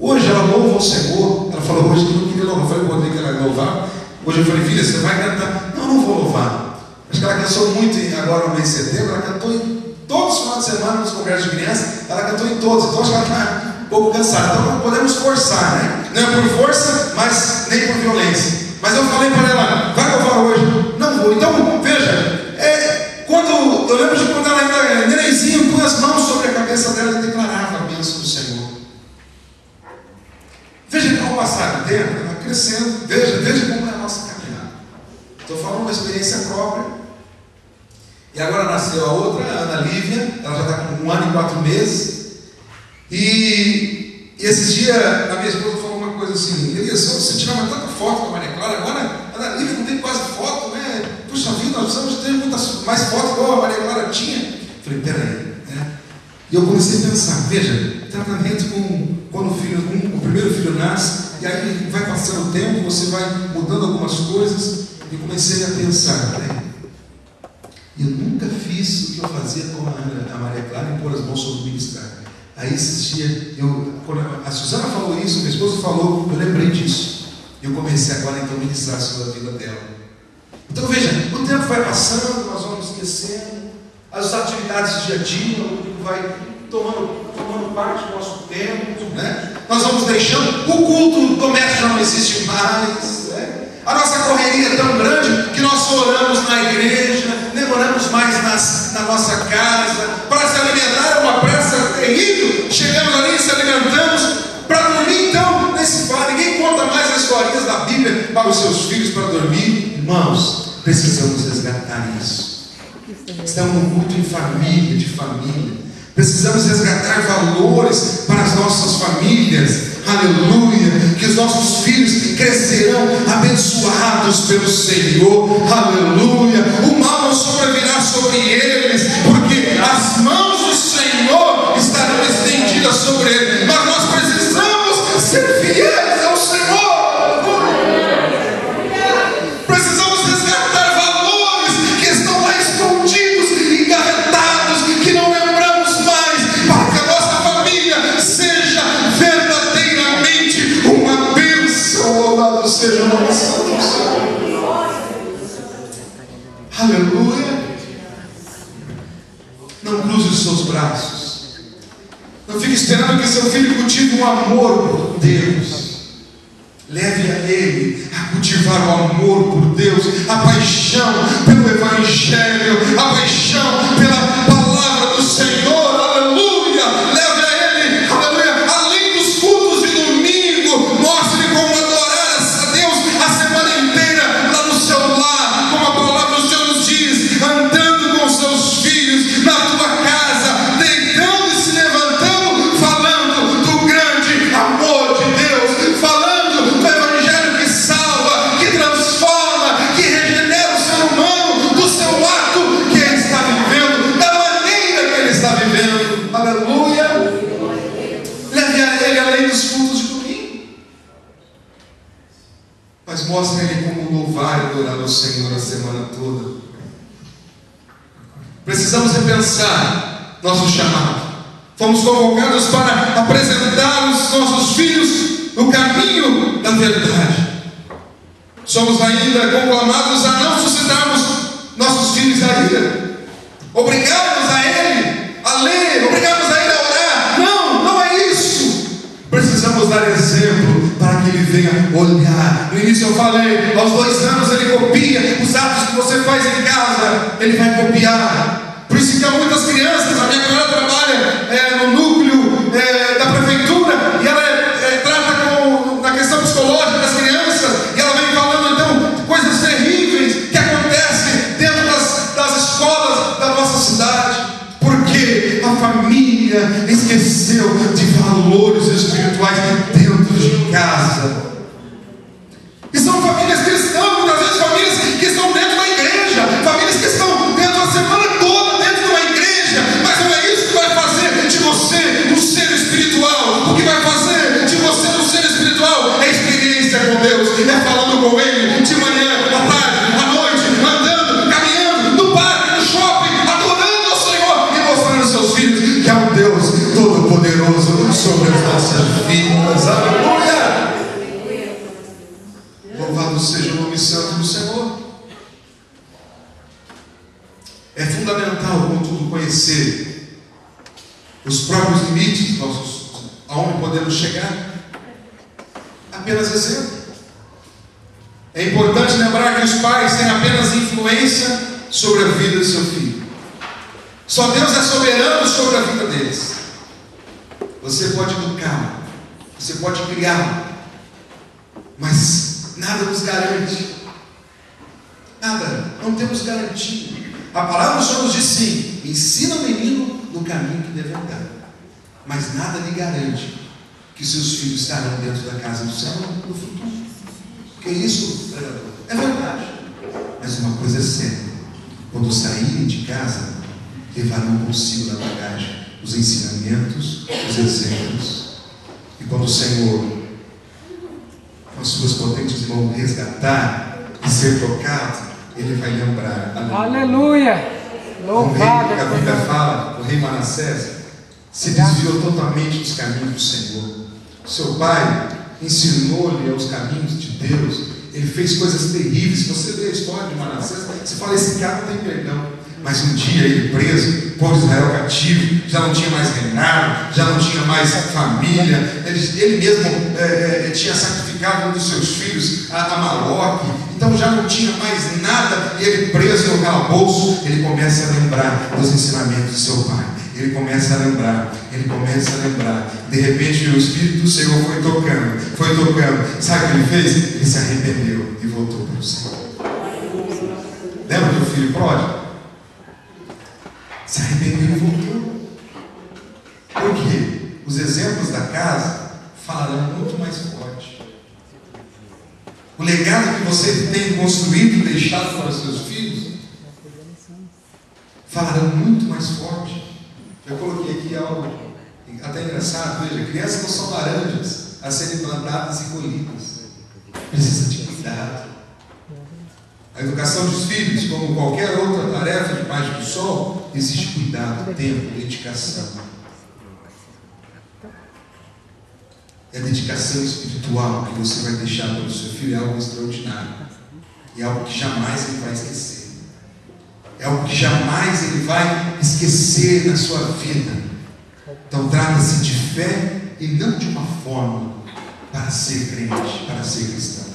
S8: Hoje ela louva o Senhor. Ela falou hoje que não queria louvar. Eu falei, Rodrigo, que ela ia louvar. Hoje eu falei, filha, você vai cantar? Não vou louvar. Acho que ela cantou muito agora no mês de setembro. Ela cantou em todos os finais de semana nos congressos de criança. Ela cantou em todos. Então acho que ela está um pouco cansada. Então não podemos forçar, né? Não é por força, mas nem por violência. Mas eu falei para ela, vai louvar hoje? Não vou. Então, veja, eu lembro de quando ela ainda nenenzinha, punha as mãos sobre a cabeça dela e declarava a bênção do Senhor. Veja como o passar do tempo, ela crescendo. Veja como é a nossa caminhada. Estou falando uma experiência própria. E agora nasceu a outra, a Ana Lívia. Ela já está com 1 ano e 4 meses. E esses dias a minha esposa falou uma coisa assim: Elias, você tirava tanta foto com a Maria Clara, agora a Ana Lívia não tem quase foto, né? Puxa vida, nós precisamos ter muitas mais fotos igual a Maria Clara tinha. Falei, peraí, né? E eu comecei a pensar, veja, tratamento quando o primeiro filho nasce, e aí vai passando o tempo, você vai mudando algumas coisas, e comecei a pensar, peraí, eu nunca fiz o que eu fazia com a Maria Clara em pôr as mãos sobre o ministério. Aí esses dias, quando a Suzana falou isso, minha esposa falou, eu lembrei disso. E eu comecei agora então a ministrar sobre a vida dela. Então veja, o tempo vai passando, nós vamos esquecendo, as atividades do dia a dia, o Rodrigo vai tomando parte do nosso tempo, né? Nós vamos deixando, o culto doméstico já não existe mais, né? A nossa correria é tão grande que nós oramos na igreja, nem oramos mais na nossa casa. Para se alimentar é uma pressa terrível. Chegamos ali e se alimentamos. Para dormir, então, nem se fala. Ninguém conta mais as historinhas da Bíblia para os seus filhos para dormir. Irmãos, precisamos resgatar isso. Estamos num culto em família, de família. Precisamos resgatar valores para as nossas famílias. Aleluia, que os nossos filhos crescerão abençoados pelo Senhor. Aleluia, o mal não sobrevirá sobre eles, porque as mãos do Senhor estarão estendidas sobre eles. Mas nós precisamos ser fiéis ao Senhor. Precisamos resgatar valores que estão lá escondidos, engavetados, que não lembramos mais, para que a nossa família seja verdadeiramente uma bênção. Louvado seja o nome santo do Senhor. Aleluia. Não cruze os seus braços. Não fique esperando que seu filho cultive um amor por Deus. Leve a ele a cultivar o amor por Deus, a paixão pelo Evangelho, a paixão pela palavra do Senhor. Aleluia. Leve a ele, aleluia, além dos cultos de domingo, mostre como adorar a Deus a semana inteira lá no seu lar, como a palavra do Senhor nos diz, andando com seus filhos na tua casa, deitando e se levantando, falando do grande amor de Deus, falando do Evangelho que salva, que transforma, que regenera o ser humano, do seu ato que ele está vivendo, da maneira que ele está vivendo. Aleluia. Leve a ele além dos cultos de domingo, mas mostre a ele como louvar e adorar ao Senhor a semana toda. Precisamos repensar nosso chamado. Fomos convocados para apresentar os nossos filhos no caminho da verdade. Somos ainda conclamados a não suscitarmos nossos filhos à ira, obrigarmos a ele a ler, obrigarmos a ele a orar. Não, não é isso. Precisamos dar exemplo para que ele venha olhar. No início eu falei, aos 2 anos ele copia os atos que você faz em casa, ele vai copiar. Por isso que há muitas crianças, a minha cunhada trabalha no núcleo da prefeitura, e ela trata na questão psicológica das crianças, e ela vem falando então coisas terríveis que acontecem dentro das escolas da nossa cidade, porque a família esqueceu de valores espirituais dentro de casa. E são famílias cristãs, muitas vezes famílias que estão dentro da igreja, famílias que estão dentro da semana toda dentro de uma igreja, mas não é isso que vai fazer de você um ser espiritual. O que vai fazer de você um ser espiritual é experiência com Deus, é falando com Ele de manhã, à tarde, à noite, andando, caminhando, no parque, no shopping, adorando ao Senhor e mostrando aos seus filhos que há um Deus todo-poderoso sobre as nossas vidas. Aleluia! Louvado seja o nome santo do Senhor. É fundamental, contudo, conhecer os próprios limites nossos, aonde podemos chegar. Apenas exemplo. É importante lembrar que os pais têm apenas influência sobre a vida do seu filho. Só Deus é soberano sobre a vida deles. Você pode educá-lo, você pode criá-lo, mas nada nos garante. Nada, não temos garantia. A palavra do Senhor nos diz sim: ensina o menino no caminho que deve andar, mas nada lhe garante que seus filhos estarão dentro da casa do Senhor no futuro. Que isso, pregador? É verdade. Mas uma coisa é certa: quando saírem de casa, levarão consigo na bagagem os ensinamentos, os exemplos. E quando o Senhor, com as suas potentes mãos, resgatar e ser tocado, Ele vai lembrar.
S7: Aleluia! Louvado!
S8: A Bíblia fala, o rei Manassés se desviou totalmente dos caminhos do Senhor. Seu pai ensinou-lhe aos caminhos de Deus. Ele fez coisas terríveis. Você lê a história de Manassés, você fala: esse cara não tem perdão. Mas um dia ele preso, o povo de Israel cativo, já não tinha mais reinado, já não tinha mais família. Ele mesmo tinha sacrificado um dos seus filhos a Maloque, então já não tinha mais nada. E ele preso no calabouço, ele começa a lembrar dos ensinamentos de seu pai. Ele começa a lembrar. De repente o Espírito do Senhor foi tocando. Sabe o que ele fez? Ele se arrependeu e voltou para o Senhor. Lembra do filho pródigo? Se arrependeu e voltou. Por quê? Os exemplos da casa falarão muito mais forte. O legado que você tem construído e deixado para os seus filhos falarão muito mais forte. Já coloquei aqui algo até engraçado. Veja, crianças não são laranjas a serem plantadas e colhidas. Precisa de cuidado. A educação dos filhos, como qualquer outra tarefa debaixo do sol, existe cuidado, tempo, dedicação. É a dedicação espiritual que você vai deixar para o seu filho, é algo extraordinário. É algo que jamais ele vai esquecer. É algo que jamais ele vai esquecer na sua vida. Então trata-se de fé e não de uma forma para ser crente, para ser cristão.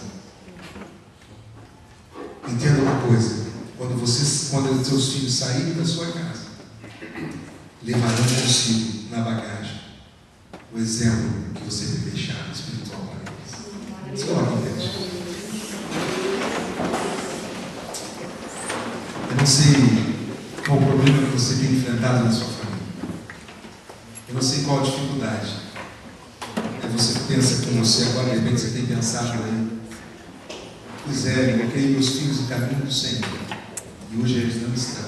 S8: Entenda uma coisa: quando os seus filhos saírem da sua casa, levarão consigo na bagagem o exemplo que você tem deixado espiritual para eles. Se coloque em pé. Eu não sei qual o problema que você tem enfrentado na sua família. Eu não sei qual a dificuldade. Você pensa com você agora, de repente você tem pensado aí: pois é, eu criei meus filhos no caminho do Senhor e hoje eles não estão.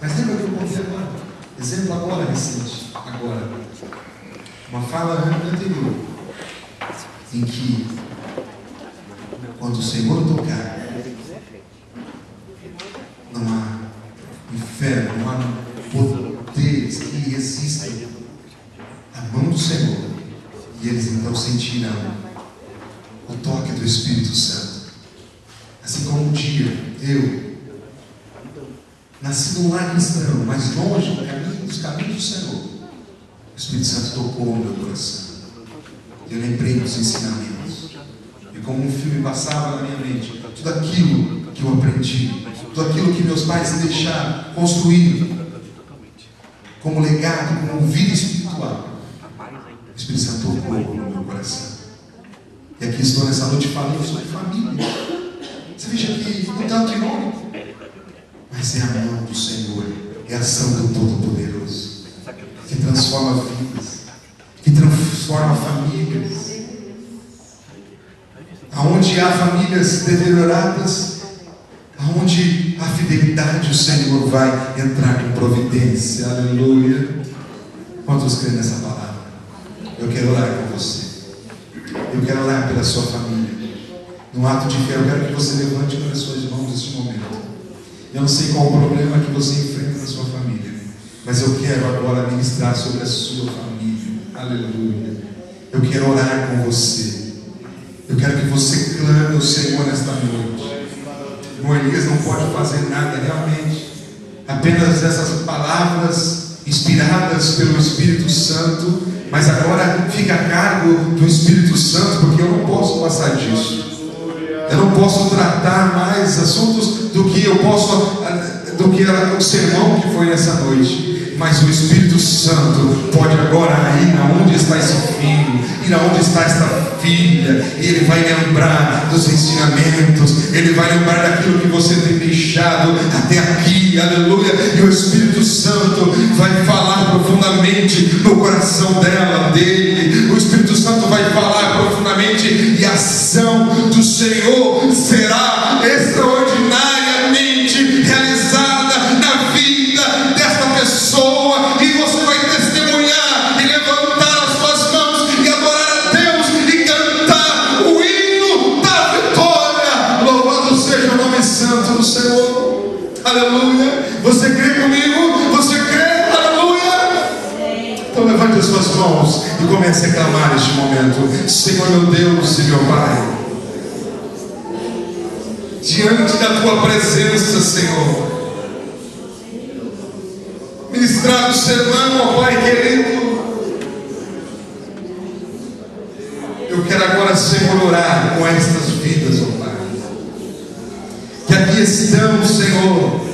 S8: Mas lembra que eu contei agora? Exemplo agora recente, agora. Uma fala anterior, em que quando o Senhor tocar, não há inferno, não há poderes que resistam à mão do Senhor, e eles não não sentiram o toque do Espírito Santo. Assim como um dia eu nasci num lar cristão, mas longe dos caminhos do Senhor, o Espírito Santo tocou no meu coração. Eu lembrei dos ensinamentos. E como um filme passava na minha mente, tudo aquilo que eu aprendi, tudo aquilo que meus pais me deixaram, construíram como legado, como vida espiritual, o Espírito Santo tocou no meu coração. E aqui estou nessa noite falando sobre família. Você veja que não tanto irônico, mas é a mão do Senhor, é a ação do Todo-Poderoso, que transforma vidas, que transforma famílias. Aonde há famílias deterioradas, aonde há fidelidade, o Senhor vai entrar com providência. Aleluia. Quantos creem nessa palavra? Eu quero orar com você. Eu quero orar pela sua família. Num ato de fé, eu quero que você levante uma das suas mãos neste momento. Eu não sei qual o problema que você enfrenta na sua família, mas eu quero agora ministrar sobre a sua família. Aleluia. Eu quero orar com você. Eu quero que você clame ao Senhor nesta noite. O Elias não pode fazer nada realmente. Apenas essas palavras inspiradas pelo Espírito Santo. Mas agora fica a cargo do Espírito Santo, porque eu não posso passar disso. Eu não posso tratar mais assuntos do que o sermão que foi nessa noite. Mas o Espírito Santo pode agora ir aonde está esse filho, ir aonde está esta filha, e ele vai lembrar dos ensinamentos, ele vai lembrar daquilo que você tem deixado até aqui, aleluia. E o Espírito Santo vai falar profundamente no coração dela, dele. O Espírito Santo vai falar profundamente, e a ação do Senhor será extraordinariamente realizada na vida desta pessoa. E você vai testemunhar e levantar as suas mãos e adorar a Deus e cantar o hino da vitória. Louvado seja o nome santo do Senhor. Aleluia. Você crê comigo? Você crê? Aleluia. Então levante as suas mãos e comece a clamar neste momento. Senhor meu Deus e meu Pai, diante da tua presença, Senhor, ministrar o sermão, ó Pai querido, eu quero agora, Senhor, orar com estas vidas, ó Pai, que aqui estão, Senhor.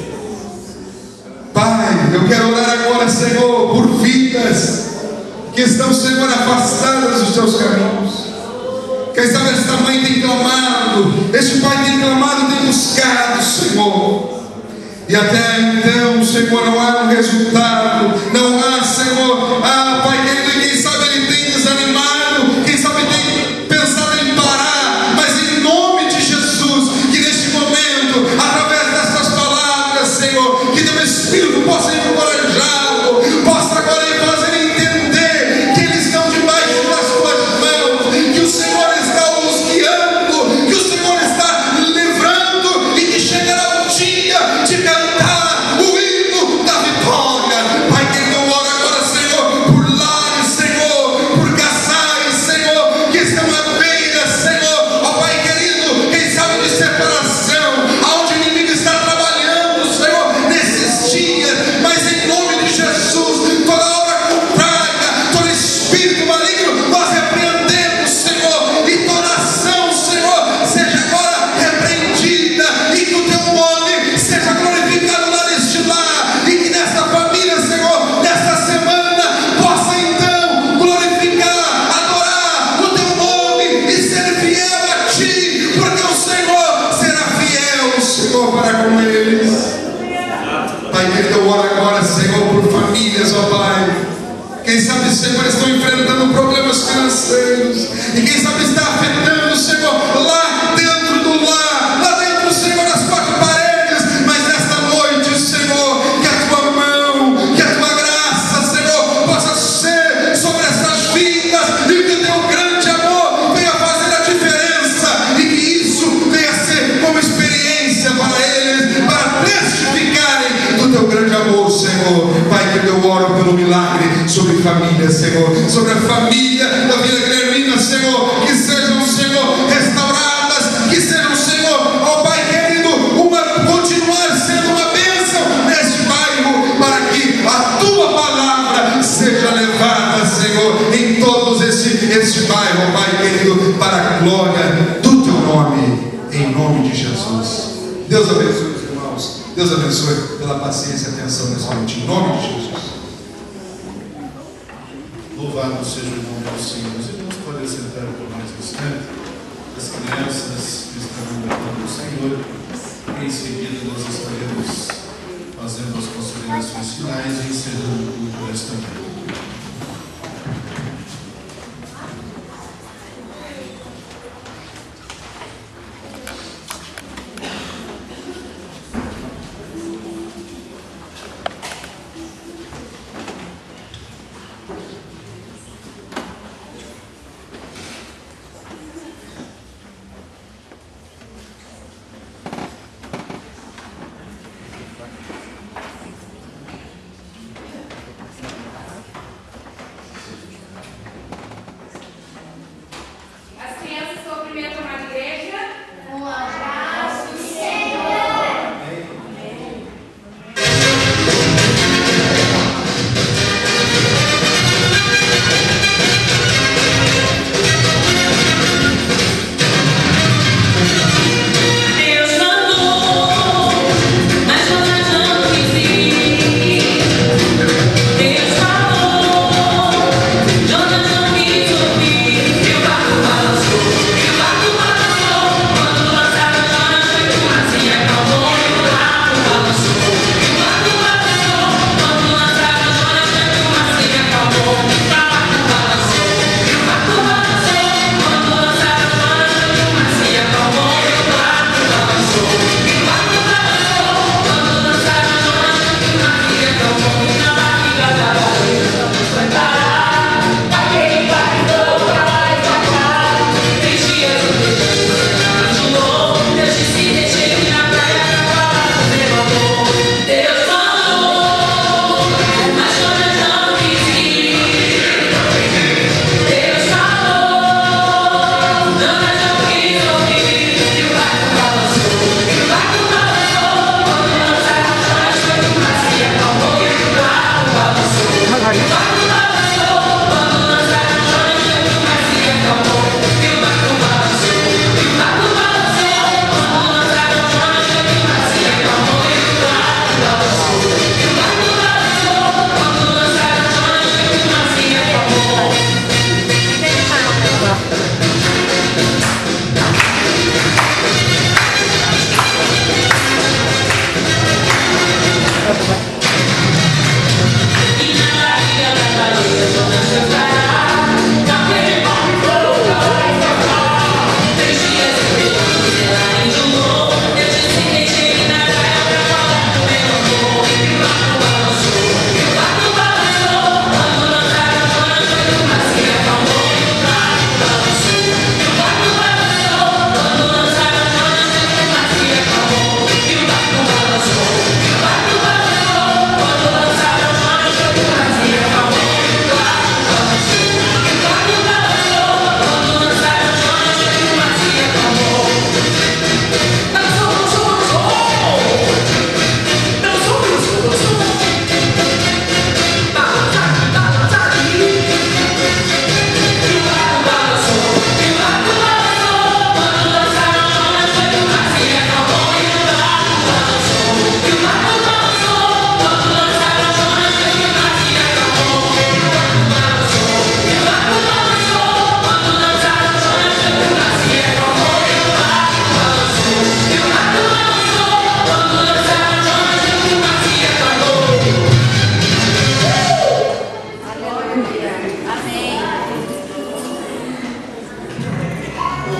S8: Pai, eu quero orar agora, Senhor, por vidas que estão, Senhor, afastadas dos teus caminhos. Quem sabe esta mãe tem clamado, este pai tem clamado, tem buscado, Senhor. E até então, Senhor, não há um resultado, não há, Senhor, Pai querido, quem sabe ele tem desanimado, quem sabe tem pensado em parar, mas em nome de Jesus, que neste momento, através dessas palavras, Senhor, que teu Espírito possa encorajá-lo, possa agora fazer entender que eles estão debaixo das tuas mãos, que o Senhor está os guiando, que o Senhor está livrando, e que chegará o dia de cantar o hino da vitória. Pai, que eu oro agora, Senhor, por lares, Senhor, por casais, Senhor, que estão à beira, Senhor, ó Pai querido, quem sabe de separação, aonde o inimigo está trabalhando, Senhor, nesses dias, mas em nome de Jesus, toda obra contrária, todo espírito maligno, nós repreendemos, Senhor, e toda ação, Senhor, seja agora repreendida, e que o teu nome seja glorificado lá neste lar, e que nesta família, Senhor, nesta semana, possa então glorificar, adorar o teu nome e ser fiel a ti, porque o Senhor será fiel, Senhor, para com eles. Pai querido, eu oro agora, Senhor, por famílias, ó Pai. Quem sabe, Senhor, estão enfrentando problemas financeiros, e quem sabe está afetando, Senhor, lá dentro do lar, lá dentro, Senhor, das quatro paredes. Mas nesta noite, Senhor, que a tua mão, que a tua graça, Senhor, possa ser sobre essas vidas, e que o teu grande amor venha fazer a diferença, e que isso venha ser como experiência para eles, para testificarem do teu grande amor, Senhor. Pai, que eu oro pelo milagre sobre família, Senhor, sobre a família da Vila Guilhermina, Senhor. de Jesus. Deus abençoe os irmãos. Deus abençoe pela paciência e atenção nessa noite. Em nome de Jesus.
S6: Louvado seja o nome do Senhor. Os irmãos podem sentar por mais um instante. As crianças que estarão louvando o Senhor. Em seguida nós estaremos fazendo as considerações finais e encerrando o culto desta noite.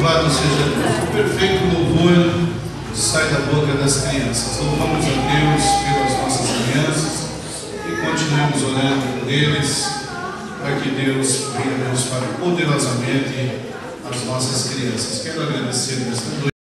S6: Louvado seja Deus. O perfeito louvor sai da boca das crianças. Louvamos a Deus pelas nossas crianças e continuemos orando por eles, para que Deus venha abençoar poderosamente as nossas crianças. Quero agradecer nesta noite.